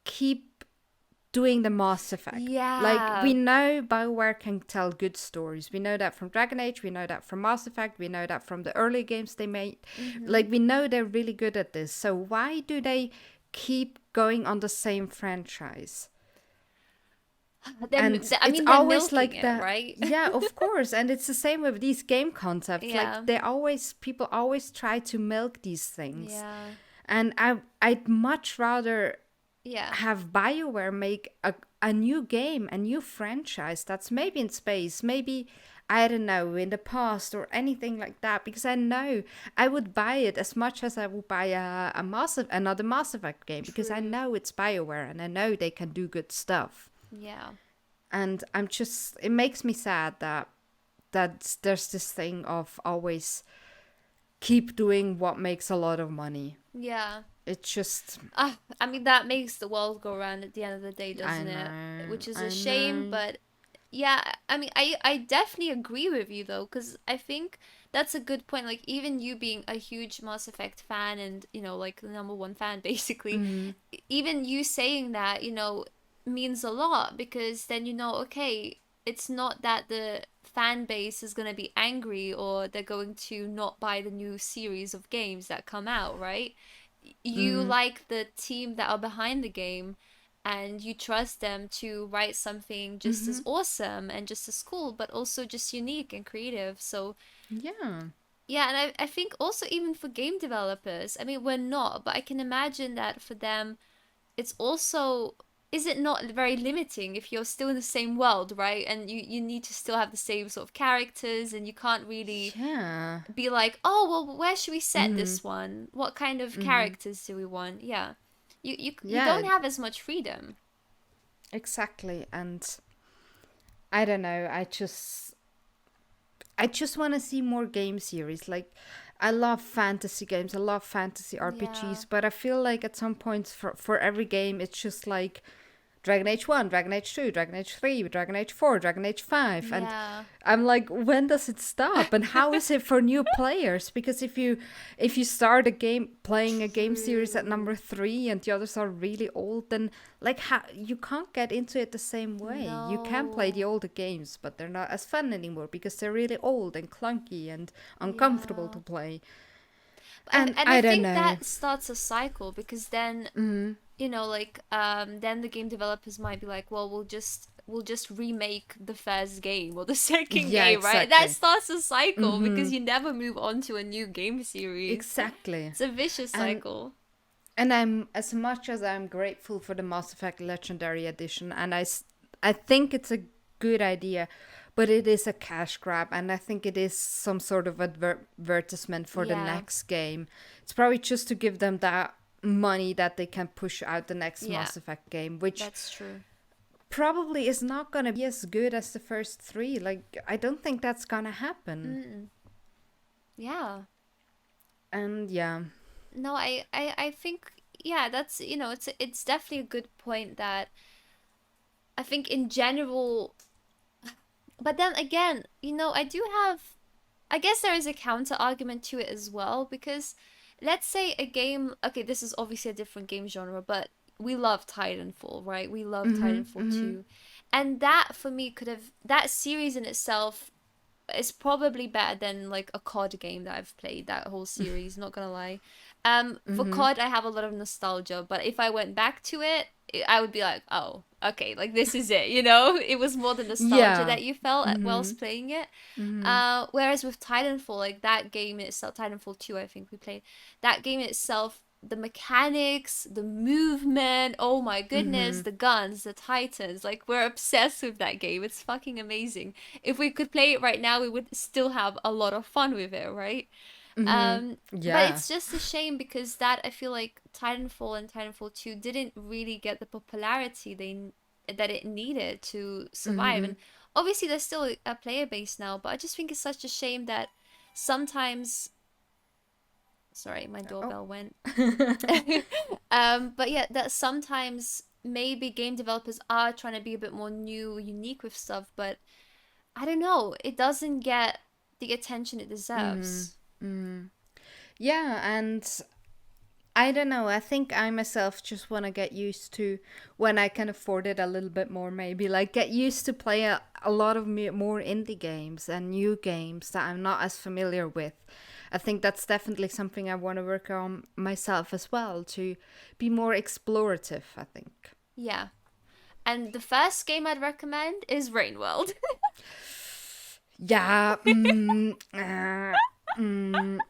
keep doing the Mass Effect? Like, we Yeah. know BioWare can tell good stories. We know that from Dragon Age, we know that from Mass Effect, we know that from the early games they made. Mm-hmm. Like, we know they're really good at this. So why do they keep going on the same franchise? And I it's mean, they're always milking like it, that. right? Yeah, of course. And it's the same with these game concepts. Like, Yeah. people always try to milk these things. Yeah. And I'd much rather Yeah. have BioWare make a new game, a new franchise that's maybe in space, maybe, I don't know, in the past or anything like that. Because I know I would buy it as much as I would buy another Mass Effect game, because I True. know it's BioWare and I know they can do good stuff. Yeah. And it makes me sad that there's this thing of always keep doing what makes a lot of money. Yeah. It's just, I mean, that makes the world go round at the end of the day, I doesn't it? know, Which is a I shame, know. but yeah, I mean, I definitely agree with you though, because I think that's a good point. Like, even you being a huge Mass Effect fan and, you know, like the number one fan basically, Mm-hmm. even you saying that, means a lot because then okay, it's not that the fan base is going to be angry or they're going to not buy the new series of games that come out, right? You Mm-hmm. like the team that are behind the game and you trust them to write something just Mm-hmm. as awesome and just as cool, but also just unique and creative. So, Yeah. yeah, and I think also even for game developers, I mean, we're not, but I can imagine that for them, it's also, is it not very limiting if you're still in the same world, right? And you need to still have the same sort of characters and you can't really Yeah. be like, oh, well, where should we set Mm-hmm. this one? What kind of Mm-hmm. characters do we want? Yeah. You Yeah, don't have as much freedom. exactly. And I don't know, I just want to see more game series. Like, I love fantasy games, I love fantasy Yeah. RPGs, but I feel like at some points for every game it's just like Dragon Age 1, Dragon Age 2, Dragon Age 3, Dragon Age 4, Dragon Age 5. And Yeah. I'm like, when does it stop? And how is it for new players? Because if you start a game playing a game series at True. number 3 and the others are really old, then like you can't get into it the same way. You can play the No. older games, but they're not as fun anymore because they're really old and clunky and uncomfortable Yeah. to play. And And and I I don't think know. that starts a cycle because then Mm, like then the game developers might be like, well, we'll just remake the first game or the second yeah, game, right? That exactly. starts a cycle Mm-hmm. because you never move on to a new game series. Exactly. It's a vicious And cycle. I'm, as much as I'm grateful for the Mass Effect Legendary Edition, and I think it's a good idea, but it is a cash grab, and I think it is some sort of advertisement for the Yeah. next game. It's probably just to give them that money that they can push out the next Yeah. Mass Effect game, which That's true. probably is not gonna be as good as the first three. Like, I don't think that's gonna happen. Mm, yeah. And yeah. No, I think yeah, that's it's definitely a good point that I think in general, but then again, I do have, I guess there is a counter argument to it as well because let's say a game, okay, this is obviously a different game genre, but we love Titanfall, right? We love Mm-hmm. Titanfall Mm-hmm. 2. And that for me could have, that series in itself is probably better than like a COD game that I've played, that whole series, not gonna lie. For Mm-hmm. COD I have a lot of nostalgia, but if I went back to it, I would be like, oh, okay, like this is it, It was more the nostalgia Yeah. that you felt Mm-hmm. whilst playing it. Mm-hmm. Whereas with Titanfall, like that game in itself, Titanfall 2, I think we played, that game in itself, the mechanics, the movement, oh my goodness, Mm-hmm. the guns, the Titans, like we're obsessed with that game. It's fucking amazing. If we could play it right now, we would still have a lot of fun with it, right? Mm-hmm. But Yeah. it's just a shame because that I feel like Titanfall and Titanfall 2 didn't really get the popularity that it needed to survive. Mm-hmm. And obviously there's still a player base now, but I just think it's such a shame that sometimes, sorry, my Oh. doorbell went. But yeah, that sometimes maybe game developers are trying to be a bit more new, unique with stuff, but I don't know, it doesn't get the attention it Mm-hmm. deserves. Mm-hmm. Yeah, and I don't know. I think I myself just want to get used to when I can afford it a little bit more, maybe. Like, get used to play a lot of more indie games and new games that I'm not as familiar with. I think that's definitely something I want to work on myself as well, to be more explorative, I think. Yeah. And the first game I'd recommend is Rain World. Yeah, mm, mm,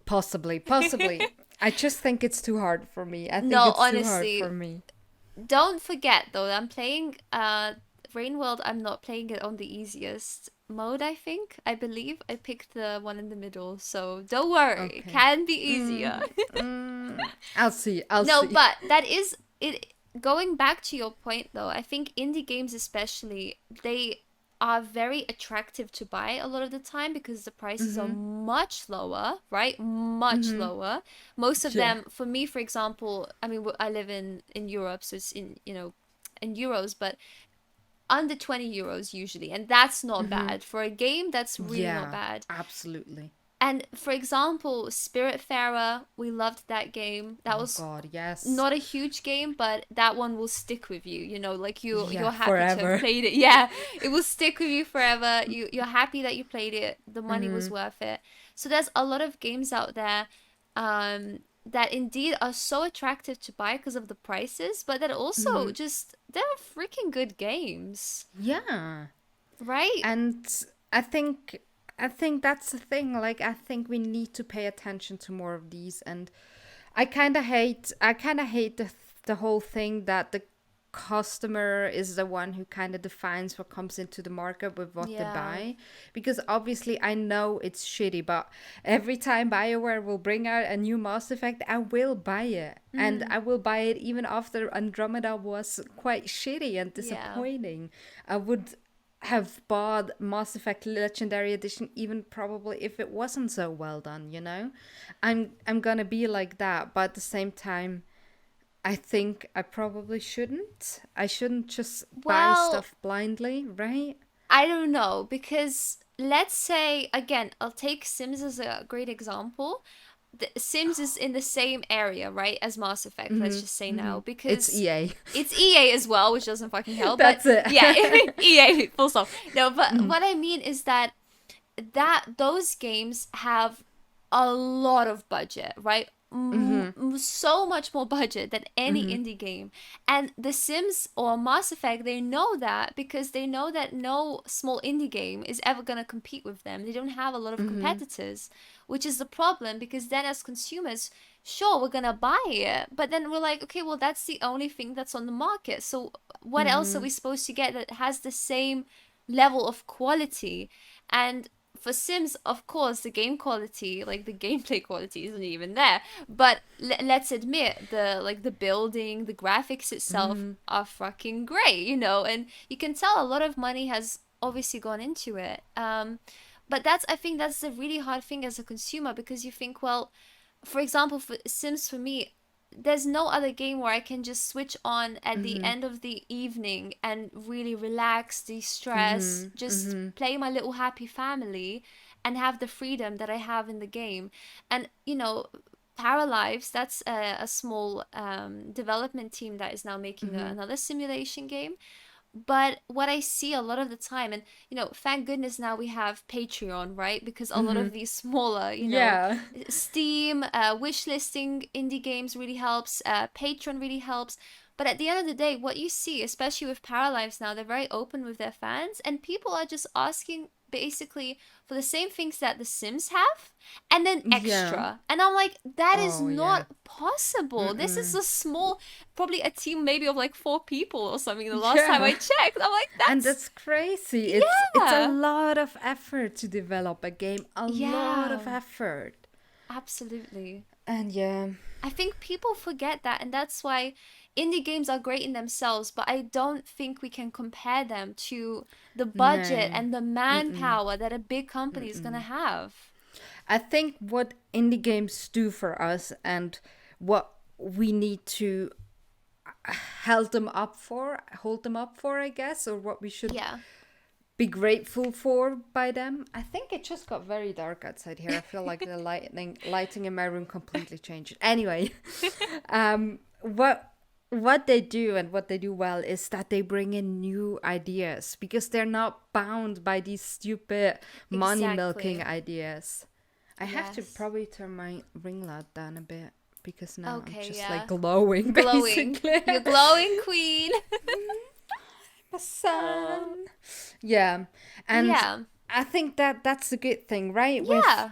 possibly, possibly. I just think it's too hard for me. I think No, it's too hard for honestly, me. don't forget though, I'm playing Rain World, I'm not playing it on the easiest mode, I think. I believe I picked the one in the middle, so don't worry, it Okay. can be easier. Mm, I'll see. I'll No, see. but that is it. Going back to your point though, I think indie games especially, they are very attractive to buy a lot of the time because the prices are Mm-hmm. much lower, right? Much Mm-hmm. lower. Most of Yeah. them, for me, for example, I mean, I live in Europe, so it's in euros, but under 20 euros usually, and that's not Mm-hmm. bad for a game. That's really not Yeah. bad. Absolutely. And for example, Spiritfarer, we loved that game. That Oh was God. Yes. not a huge game, but that one will stick with you. Like Yeah. you're happy to have Forever. played it. Yeah, it will stick with you forever. You're happy that you played it. The money was Mm-hmm. worth it. So there's a lot of games out there that indeed are so attractive to buy because of the prices, but that also Mm-hmm. just they're freaking good games, Yeah. right? And I think I think that's the thing. Like, I think we need to pay attention to more of these. And I kind of hate the whole thing that the customer is the one who kind of defines what comes into the market with what they Yeah. buy, because obviously I know it's shitty, but every time BioWare will bring out a new Mass Effect, I will buy it, and Mm, I will buy it even after Andromeda was quite shitty and yeah. disappointing. I would have bought Mass Effect Legendary Edition even probably if it wasn't so well done. I'm gonna be like that, but at the same time, I think I probably shouldn't. I shouldn't just buy Well, stuff blindly, right? I don't know because let's say again, I'll take Sims as a great example. Sims is in the same area, right, as Mass Effect, let's just say now, It's because EA. it's EA as well, which doesn't fucking help, but That's it. yeah, EA, full stop. No, but what I mean is that those games have a lot of budget, right? So much more budget than any indie game. And The Sims or Mass Effect, they know that because they know that no small indie game is ever going to compete with them. They don't have a lot of competitors, which is the problem because then as consumers, sure, we're going to buy it, but then we're like, okay, well, that's the only thing that's on the market. So what else are we supposed to get that has the same level of quality? And for Sims, of course, the game quality, like the gameplay quality, isn't even there. But let's admit, the building, the graphics itself Mm-hmm. are fucking great, and you can tell a lot of money has obviously gone into it. But I think that's the really hard thing as a consumer, because you think, well, for example, for Sims, for me, there's no other game where I can just switch on at the Mm-hmm. end of the evening and really relax, de-stress, Mm-hmm. just Mm-hmm. play my little happy family and have the freedom that I have in the game. And Paralives, that's a small development team that is now making Mm-hmm. another simulation game. But what I see a lot of the time, and thank goodness now we have Patreon, right? Because a lot Mm-hmm. of these smaller, Yeah. Steam, wish listing indie games really helps. Patreon really helps. But at the end of the day, what you see, especially with Paralives now, they're very open with their fans, and people are just asking basically for the same things that The Sims have, and then Yeah. extra. And I'm like, that is Oh yeah. not possible. This is Mm-mm. a small, probably a team maybe of like 4 people or something. The last time I Yeah. checked, I'm like, And that's that's crazy. It's a yeah, lot of effort to develop a game. A lot of yeah, effort. absolutely. And yeah. I think people forget that, and that's why indie games are great in themselves, but I don't think we can compare them to the budget No. and the Mm-mm. manpower that a big company is gonna Mm-mm. have. I think what indie games do for us and what we need to hold them up for, I guess, or what we should Yeah. be grateful for by them. I think it just got very dark outside here. I feel like the lighting in my room completely changed. Anyway, what they do and what they do well is that they bring in new ideas because they're not bound by these stupid money milking Exactly. ideas. I have to Yes. probably turn my ring light down a bit because now I'm Okay, just like yeah. glowing Glowing. basically. You're glowing, queen. The sun. Oh. Yeah. And Yeah. I think that that's a good thing, right? With Yeah.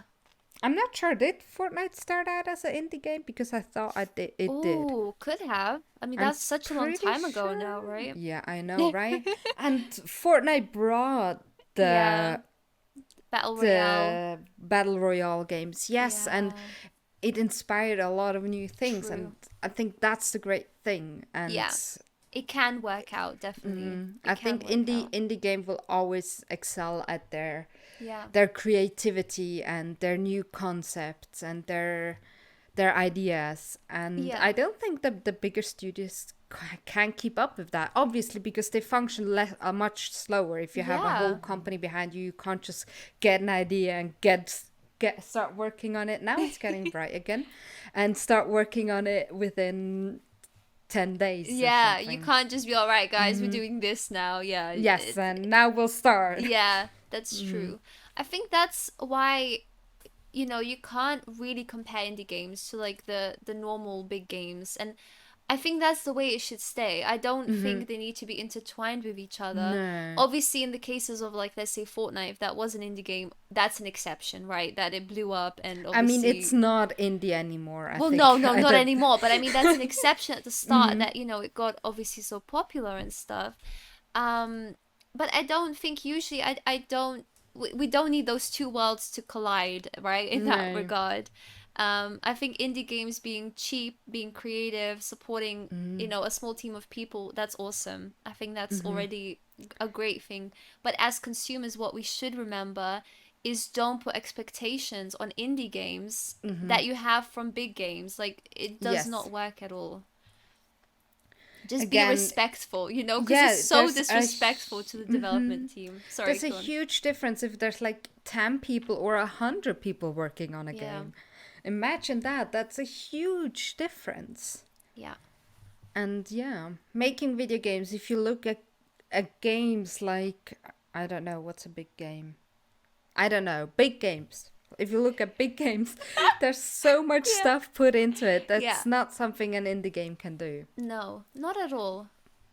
I'm not sure, did Fortnite start out as an indie game because I thought it did. Ooh, could have. I mean, I'm that's such a long pretty time ago sure. now, right? Yeah, I know, right? And Fortnite brought Yeah. Battle Royale. the battle royale games. Yes, and Yeah. it inspired a lot of new things, and True. I think that's the great thing. And Yeah. It can work out, definitely. I It can think work out. indie game will always excel at Yeah. their creativity and their new concepts and their ideas. And Yeah. I don't think the bigger studios can keep up with that, obviously, because they function much slower. If you have a whole Yeah. company behind you, you can't just get an idea and get start working on it. Now it's getting bright again, and start working on it within 10 days or Yeah, you something. can't just be all right, guys, we're doing this now. Yeah. Yes, and now we'll start. Yeah, that's true. I think that's why you can't really compare indie games to like the normal big games, and I think that's the way it should stay. I don't think they need to be intertwined with each other. No. Obviously, in the cases of like let's say Fortnite, if that was an indie game, that's an exception, right? That it blew up and I mean, it's obviously not indie anymore, I well, no, think. no, I not don't. anymore. But I mean, that's an exception at the start that it got obviously so popular and stuff. Um, but I don't think usually I don't we don't need those two worlds to collide, right? In that No. regard. I think indie games being cheap, being creative, supporting a small team of people, that's awesome. I think that's already a great thing. But as consumers, what we should remember is don't put expectations on indie games that you have from big games. Like it does Yes. not work at all. Just be Again, respectful, because yeah, it's so disrespectful to the mhm. development team. Sorry, There's a go on. huge difference if there's like 10 people or 100 people working on a Yeah, game. Imagine that. That's a huge difference. yeah, And yeah, making video games, if you look at games like, I don't know, what's a big game? I don't know, big games. If you look at big games, there's so much yeah, stuff put into it. yeah. That's not something an indie game can do. No, not at all.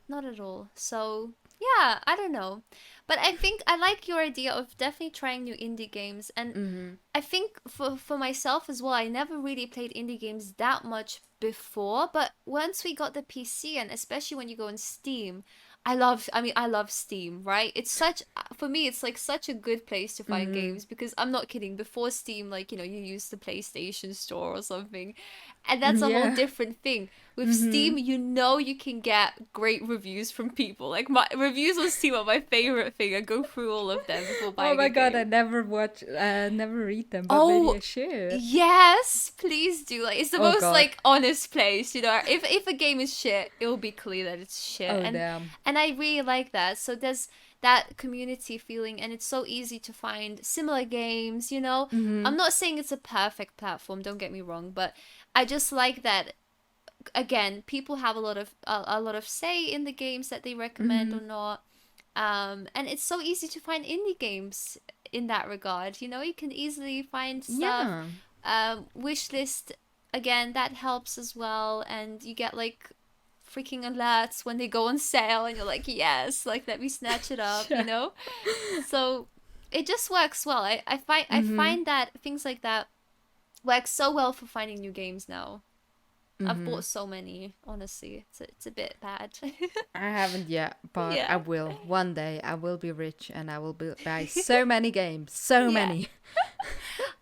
Not at all. So, yeah, I don't know. But I think I like your idea of definitely trying new indie games. And I think for myself as well, I never really played indie games that much before. But once we got the PC, and especially when you go on Steam, I love Steam, right? It's such, for me, it's like such a good place to find Mm-hmm. games because I'm not kidding. Before Steam, like, you use the PlayStation Store or something, and that's a whole Yeah. different thing. With Mm-hmm. Steam, you can get great reviews from people. Like, my reviews on Steam are my favorite thing. I go through all of them before Oh buying my a god, I game. never watch, never read them, but maybe I Oh, should. yes, please do. Like, it's the Oh most god. like honest place, you know. If a game is shit, it'll be clear that it's shit. Oh damn. And I really like that. So there's that community feeling, and it's so easy to find similar games, you know. Mm-hmm. I'm not saying it's a perfect platform, don't get me wrong, but I just like that, again, people have a lot of say in the games that they recommend Mm-hmm. or not. And it's so easy to find indie games in that regard. You know, you can easily find stuff. Yeah. Wish list, again, that helps as well, and you get like freaking alerts when they go on sale, and you're like, yes, like let me snatch it up. You Yeah. know, so it just works well. I Mm-hmm. find that things like that work so well for finding new games now. I've Mm-hmm. bought so many, honestly. It's a bit bad. I haven't yet, but I Yeah. will. One day I will be rich and I will buy so many games. So Yeah. many.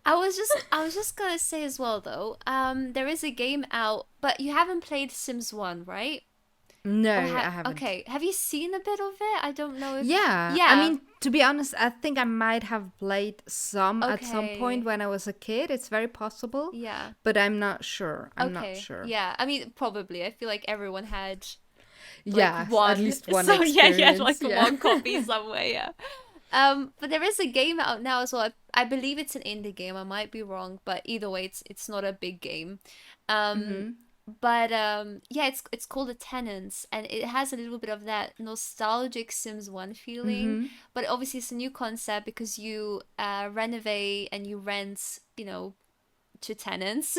I was just gonna say as well though, there is a game out, but you haven't played Sims 1, right? No, Or I haven't. okay, have you seen a bit of it? I don't know if Yeah, I yeah. mean, to be honest, I think I might have played some at some point Okay. when I was a kid. It's very possible, Yeah. but I'm not sure. I'm not Okay. sure. Yeah. I mean, probably. I feel like everyone had like Yes, at one. least one So yeah, like experience. Yeah. one copy somewhere, yeah. But there is a game out now as well. I believe it's an indie game. I might be wrong, but either way, it's not a big game. Um, Mhm. but yeah, it's called The Tenants, and it has a little bit of that nostalgic Sims 1 feeling. Mhm. But obviously, it's a new concept because you renovate and you rent, to tenants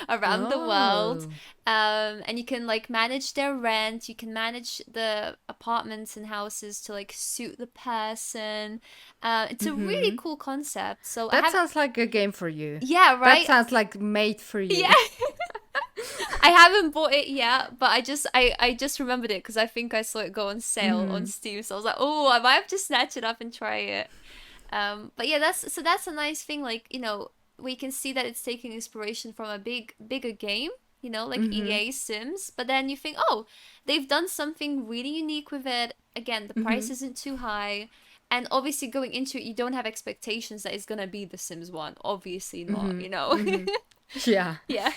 around the world. Oh. And you can like manage their rent, you can manage the apartments and houses to like suit the person. It's a really Mhm. cool concept. So I That haven't, sounds like a game for you. yeah, That right? sounds like made for Yeah. you. I haven't bought it yet, but I just remembered it because I think I saw it go on sale on Mhm. Steam. So I was like, oh, I might have to snatch it up and try it. But yeah, that's a nice thing. Like, we can see that it's taking inspiration from a bigger game, like Mhm. EA Sims. But then you think, oh, they've done something really unique with it. Again, the price Mhm. isn't too high, and obviously going into it, you don't have expectations that it's gonna be The Sims 1. Obviously not, Mhm. Mhm. Yeah. Yeah,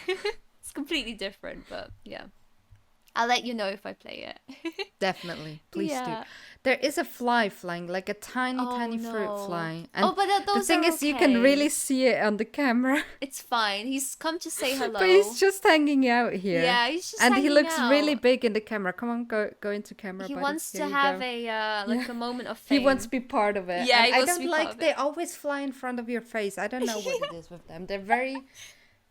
it's completely different, but yeah, I'll let you know if I play it. Definitely. Please do. Yeah. There is a fly flying, like a tiny, Oh tiny fruit no. fly. Oh, And but the those thing are is, you can really okay. see it on the camera. It's fine. He's come to say But he's hello. just hanging out here. Yeah, he's just And he hanging looks really out. big in the camera. Come on, go into camera, He buddy. wants Here to you have go. a Yeah. like a moment of He wants to fame. be part of it. Yeah, And he I wants to don't be part like of they it. always fly in front of your face. I don't know what it is with them. They're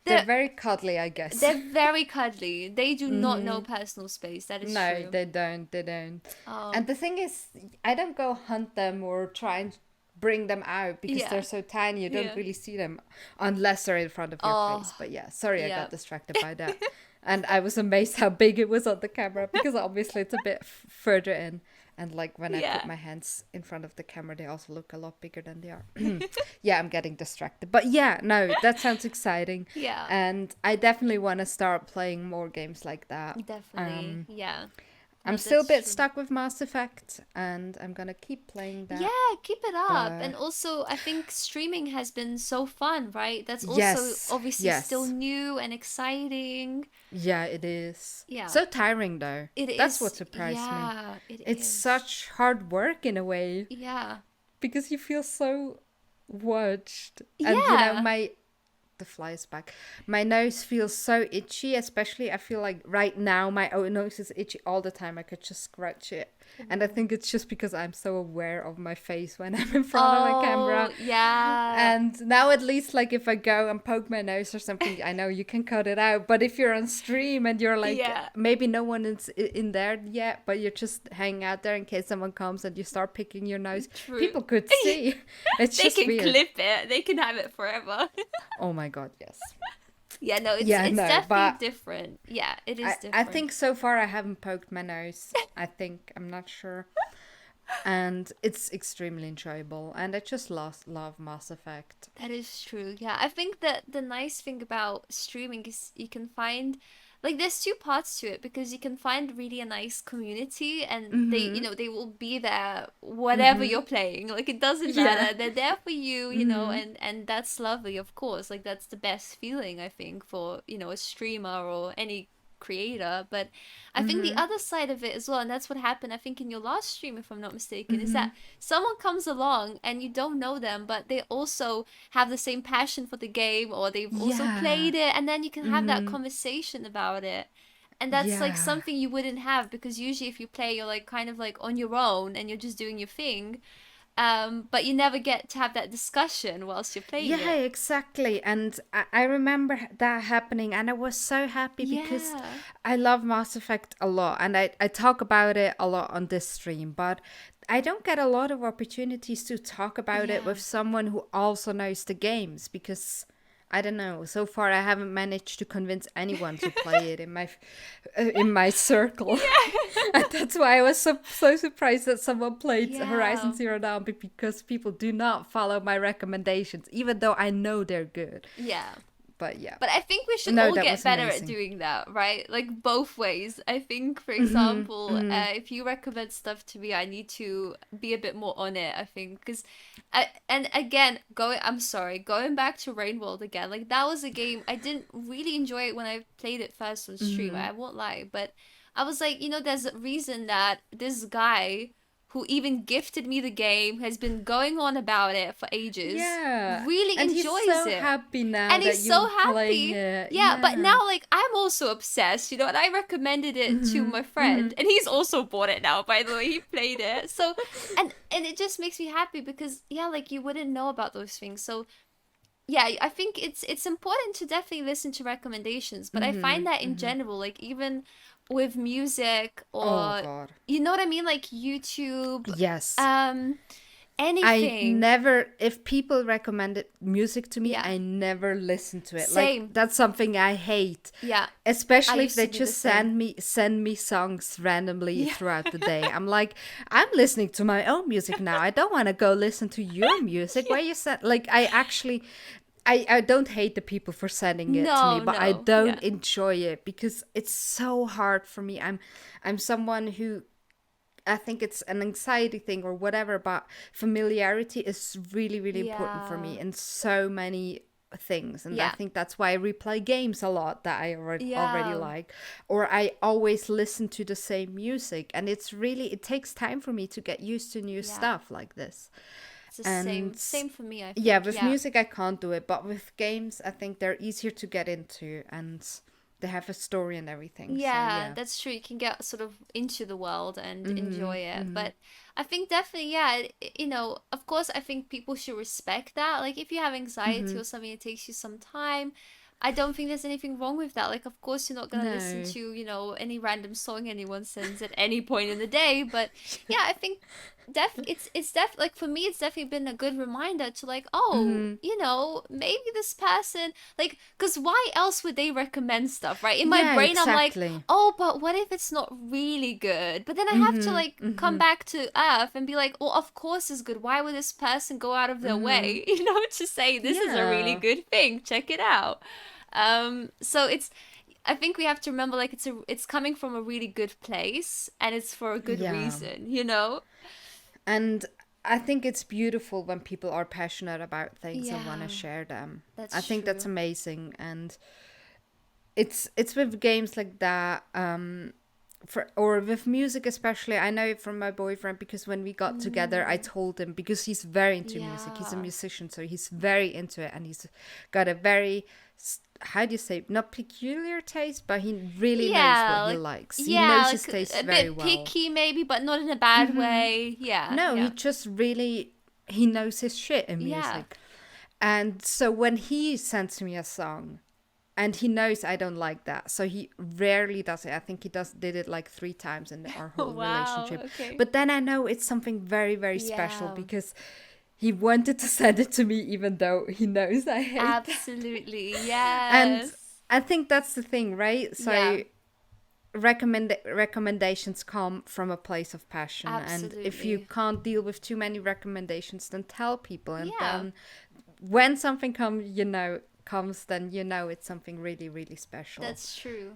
they're very cuddly, I guess. they're very cuddly. They do not know Mhm. personal space. That is No, true. they don't. They don't. And Um, the thing is, I don't go hunt them or try and bring them out because they're yeah, so tiny. You don't yeah. really see them unless they're in front of your face. Oh, But yeah, sorry, I yeah. got distracted by that. And I was amazed how big it was on the camera because obviously it's a bit further in. And like when I put Yeah. my hands in front of the camera, they also look a lot bigger than they are. Yeah, I'm getting distracted. But yeah, no, that sounds exciting. Yeah. And I definitely want to start playing more games like that. Definitely. Yeah. I'm No, still a that's bit true. stuck with Mass Effect, and I'm gonna keep playing Yeah, that. keep it up. But And also, I think streaming has been so fun, right? That's also yes, obviously still yes, new and exciting. yeah, it is. Yeah, So tiring though. it That's what is. surprised me. Yeah, it It's is. such hard work in a way Yeah. because you feel so watched, and Yeah. my the fly is back. My nose feels so itchy, especially I feel like right now my own nose is itchy all the time. I could just scratch it. And I Ooh. think it's just because I'm so aware of my face when I'm in front of a Oh, camera. yeah. And now at least like if I go and poke my nose or something, I know you can cut it out. But if you're on stream and you're like Yeah. maybe no one is in there yet, but you're just hanging out there in case someone comes and you start picking your nose, True. people could see. It's They just can weird. clip it. They can have it forever. Oh my god, yes. Yeah, no, it's Yeah, it's no, definitely but different. Yeah, it is I different. think so far I haven't poked my nose. I think, I'm not sure. And it's extremely enjoyable. And I just love Mass Effect. That is true. Yeah, I think that the nice thing about streaming is you can find like there's two parts to it because you can find really a nice community and they Mm-hmm. they will be there whatever Mm-hmm. you're playing. Like it doesn't Yeah. matter. They're there for you, Mm-hmm. and that's lovely, of course. Like that's the best feeling I think for, a streamer or any creator. But I think the Mm-hmm. other side of it as well, and that's what happened I think in your last stream if I'm not mistaken, is Mm-hmm. that someone comes along and you don't know them, but they also have the same passion for the game or they've also Yeah. played it, and then you can have that Mm-hmm. conversation about it. And that's like Yeah. something you wouldn't have because usually if you play, you're like kind of like on your own and you're just doing your thing. But you never get to have that discussion whilst you're playing Yeah, it. exactly. And I remember that happening, and I was so happy because Yeah. I love Mass Effect a lot, and I talk about it a lot on this stream, but I don't get a lot of opportunities to talk about it Yeah. with someone who also knows the games because I don't know. So far, I haven't managed to convince anyone to play it in my circle. And that's why I was so surprised that someone played Horizon Yeah. Zero Dawn because people do not follow my recommendations, even though I know they're good. Yeah. But yeah, But I think we should no, all that get was better at amazing. doing that, right? Like both ways. I think, for Hmm. example, Hmm. if you recommend stuff to me, I need to be a bit more on it. I think because, and again, I'm sorry, going back to Rain World again. Like that was a game I didn't really enjoy it when I played it first on stream. Hmm. I won't lie, but I was like, there's a reason that this guy who even gifted me the game has been going on about it for ages. Yeah, Really and he's enjoys so it happy now and he's that so you're playing happy. it. Yeah, but Yeah. now like I'm also obsessed, and I recommended it to Hmm. my Hmm. friend, and he's also bought it now. By the way, he played it. So, and it just makes me happy because yeah, like you wouldn't know about those things. So yeah, I think it's important to definitely listen to recommendations, but I Hmm. find that in Hmm. general, like even with music Oh or God. you know what I mean, like YouTube, Yes. um, I anything. never, if people recommended music to me, Yeah, I never listen to it. Like same. that's something I hate, Yeah, I especially if used they to be the just same. send me songs randomly Yeah. throughout the day. I'm like, I'm listening to my own music now. I don't want to go listen to your music. Why you said like I actually I don't hate the people for sending it to me, No, but I no, don't yeah, enjoy it because it's so hard for me. I'm someone who I think it's an anxiety thing or whatever, but familiarity is really, really important for yeah, me in so many things. And I yeah, think that's why I replay games a lot that I already yeah, like. Or I always listen to the same music. And it takes time for me to get used to new yeah. stuff like this. It's the And same for me, I yeah, think. with Yeah, music I can't do it, but with games I think they're easier to get into and they have a story and everything. So yeah, yeah. that's true. You can get sort of into the world and Mm-hmm. enjoy it. Mm-hmm. But I think definitely, yeah, of course, I think people should respect that. Like, if you have anxiety Mm-hmm. or something, it takes you some time. I don't think there's anything wrong with that. Like, of course, you're not gonna listen No. to, any random song anyone sends at any point in the day. But yeah, I think like for me, it's definitely been a good reminder to like, oh, Mm-hmm. maybe this person like, because why else would they recommend stuff, right? In my Yeah, brain, I'm like, exactly. oh, but what if it's not really good? But then I have to Mm-hmm. like come Mm-hmm. back to earth and be like, well, of course it's good. Why would this person go out of their Mm-hmm. way, to say this is a really Yeah. good thing? Check it out. So I think we have to remember like it's coming from a really good place and it's for a good Yeah. reason. And I think it's beautiful when people are passionate about things and want to Yeah, share them. I that's think that's true. amazing and it's with games like that for or with music especially. I know it from my boyfriend because when we got together I Mm, told him because he's very into music. He's a yeah. musician, so he's very into it and he's got a very how do you say, not peculiar taste, but he really knows what Yeah, he like likes. He yeah, knows his like tastes a very bit well. picky maybe, but not in a bad Hmm. way. Yeah, No, he yeah. just really he knows his shit in Yeah. music. And so when he sends me a song and he knows I don't like that, so he rarely does it. I think he did it like 3 times in our whole Wow, relationship. okay. But then I know it's something very, very special Yeah. because he wanted to send it to me even though he knows I hate that. Absolutely. And Yes. I think that's the thing, right? Yeah, So recommendations come from a place of passion, and if you absolutely. can't deal with too many recommendations, then tell people, and Yeah. then when something comes, then it's something really, really special. That's true.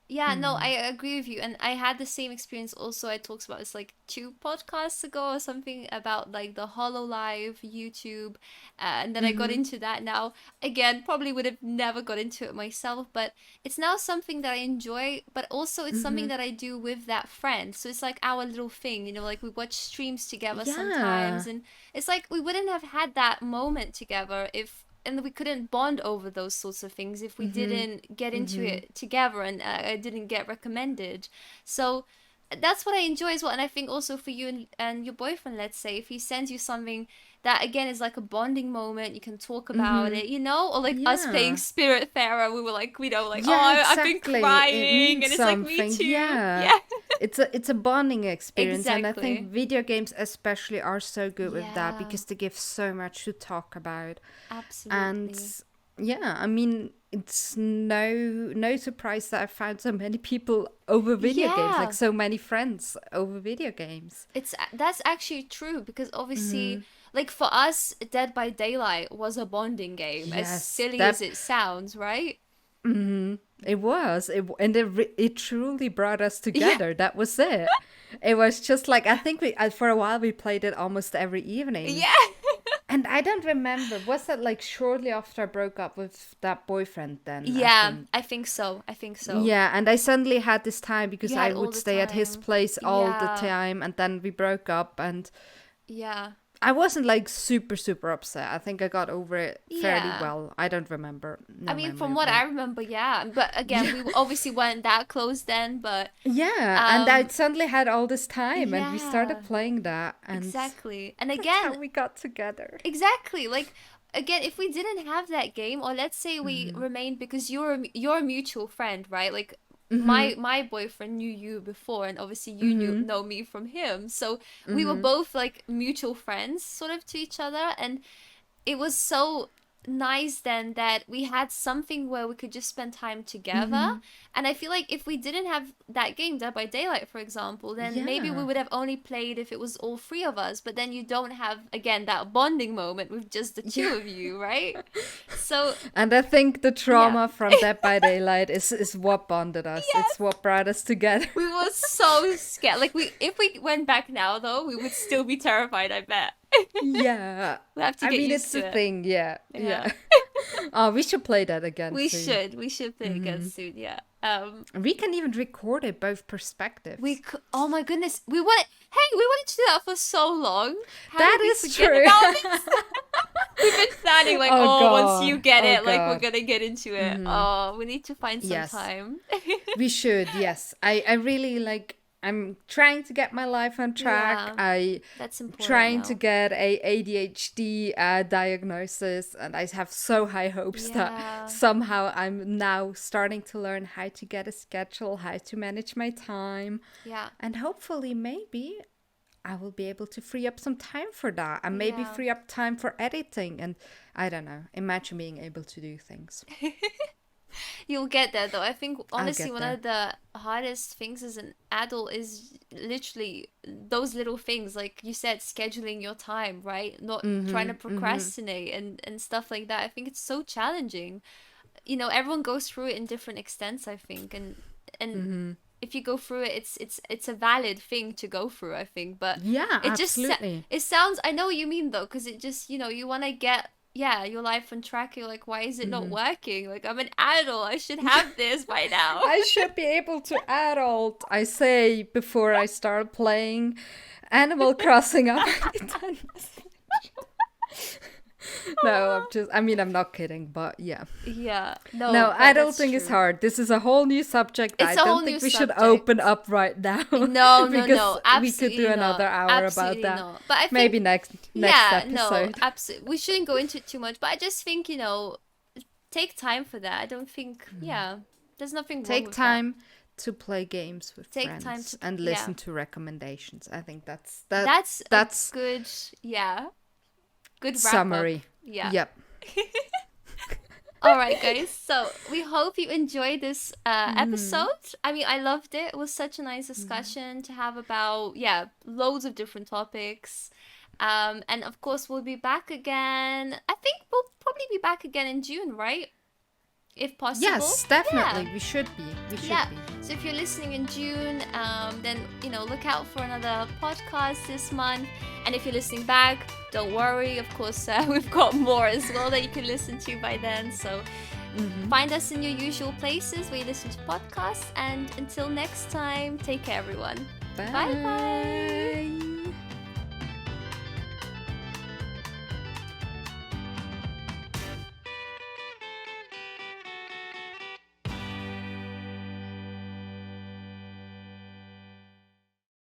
Yeah, no, I agree with you. And I had the same experience also. I talked about this like 2 podcasts ago or something about like the Hololive YouTube. And then I got Mm-hmm. into that now. Again, probably would have never got into it myself, but it's now something that I enjoy, but also it's something Mm-hmm. that I do with that friend. So it's like our little thing, like we watch streams together sometimes. Yeah. And it's like we wouldn't have had that moment together if and we couldn't bond over those sorts of things if we Mm-hmm. didn't get into Mm-hmm. it together and I didn't get recommended. So that's what I enjoy as well. And I think also for you and your boyfriend, let's say, if he sends you something that again is like a bonding moment, you can talk about Mm-hmm. it, or like us playing Yeah. Spirit Pharaoh, we were like, like, Yeah, oh, I've been exactly. It crying, means and it's like me something. too. Yeah. Yeah, It's a bonding experience, and I think exactly. video games especially are so good with that Yeah, because they give so much to talk about. And absolutely. yeah, I mean, it's no surprise that I found so many people over video games, like Yeah, so many friends over video games. that's actually true because Mm-hmm. obviously like for us Dead by Daylight was a bonding game as Yes, silly as that it sounds, right? it was. It truly brought us Yeah. together. That was it. It was just like I think we for a while we played it almost every evening. Yeah. And I don't remember. Was that like shortly after I broke up with that boyfriend then, I Yeah, think. I think so. Yeah, and I suddenly had this time You because I had all would the stay at his time. place all the Yeah. time, and then we broke up, and Yeah. I wasn't like super super upset. I think I got over it fairly Yeah. well. I don't remember. I No mean, memory from of what I that. remember, yeah. But again, Yeah. we obviously weren't that close then, but Yeah, and I um suddenly had all this time, and we started yeah, playing that, and exactly. And that's how again, we got together. exactly. Like again, if we didn't have that game, or let's say we Mm-hmm. remained because you're a mutual friend, right? Like Mm-hmm. my boyfriend knew you before, and obviously you Mm-hmm. know me from him. So we were Mm-hmm. both like mutual friends, sort of to each other, and it was so nice then that we had something where we could just spend time together. Mm-hmm. And I feel like if we didn't have that game, Dead by Daylight, for example, then maybe we Yeah. would have only played if it was all three of us. But then you don't have, again, that bonding moment with just the two Yeah. of you, right? So, And I think the yeah. trauma from Dead by Daylight is what bonded us. It's Yes. what brought us together. We were so scared. Like if we went back now though, we would still be terrified, I bet. Yeah. We have to I get mean, used it's to the it. thing. Yeah. Yeah. Yeah. Oh, we should play that again We soon. should. We should play again soon, yeah. We can even record it both We perspectives. could, oh my goodness, we wanted to do that for so long. How That did we is forget true. about this? We've been planning like, Oh oh, once you god. get Oh it, like we're god. gonna get into it. Oh, we need to find some Yes. time. We should. Yes. I really like I'm trying to get my life on track. Yeah, I that's important trying to now. get a ADHD diagnosis, and I have so high hopes that Yeah, somehow I'm now starting to learn how to get a schedule, how to manage my time, yeah, and hopefully maybe I will be able to free up some time for that, and maybe yeah. free up time for editing, and I don't know. Imagine being able to do things. You'll get there though. I think I'll honestly get one there. of the hardest things as an adult is literally those little things like you said, scheduling your time, right? Not trying to Mhm. Mhm. procrastinate and stuff like that. I think it's so challenging. Everyone goes through it in different extents, I think, and Mhm. if you go through it, it's a valid thing to go through, I think. But Yeah, it just absolutely. it sounds, I know what you mean though, because it just you want to get, yeah, your life on track. You're like, why is it not Mhm. working? Like, I'm an adult, I should have this by now. I should be able to adult, I say before I start playing Animal Crossing on my Nintendo. No, I mean, I'm not kidding, but yeah. Yeah, no, No, but that's adulting is true. hard. This is a whole new subject that It's I a whole don't new think we should open subject. up right now No, no, because no, we could do absolutely another not. hour about Absolutely that. not. But I Maybe think, next yeah, no, episode. absolutely. We shouldn't go into it too much, but I just think, take time for that. I don't think, yeah, there's nothing wrong Take with that. time to play games with Take time friends to, and yeah, listen to recommendations. I think that's a that's good, yeah, good wrap up. summary. Yeah. Yep. All right, guys. So we hope you enjoyed this episode. I mean, I loved it. It was such a nice discussion to have about, loads of different topics. And of course, we'll be back again. I think we'll probably be back again in June, right? If possible. Yes, definitely. We should be. We should be. So if you're listening in June, then look out for another podcast this month. And if you're listening back, don't worry. Of course, we've got more as well that you can listen to by then. So find us in your usual places where you listen to podcasts. And until next time, take care, everyone. Bye. Bye.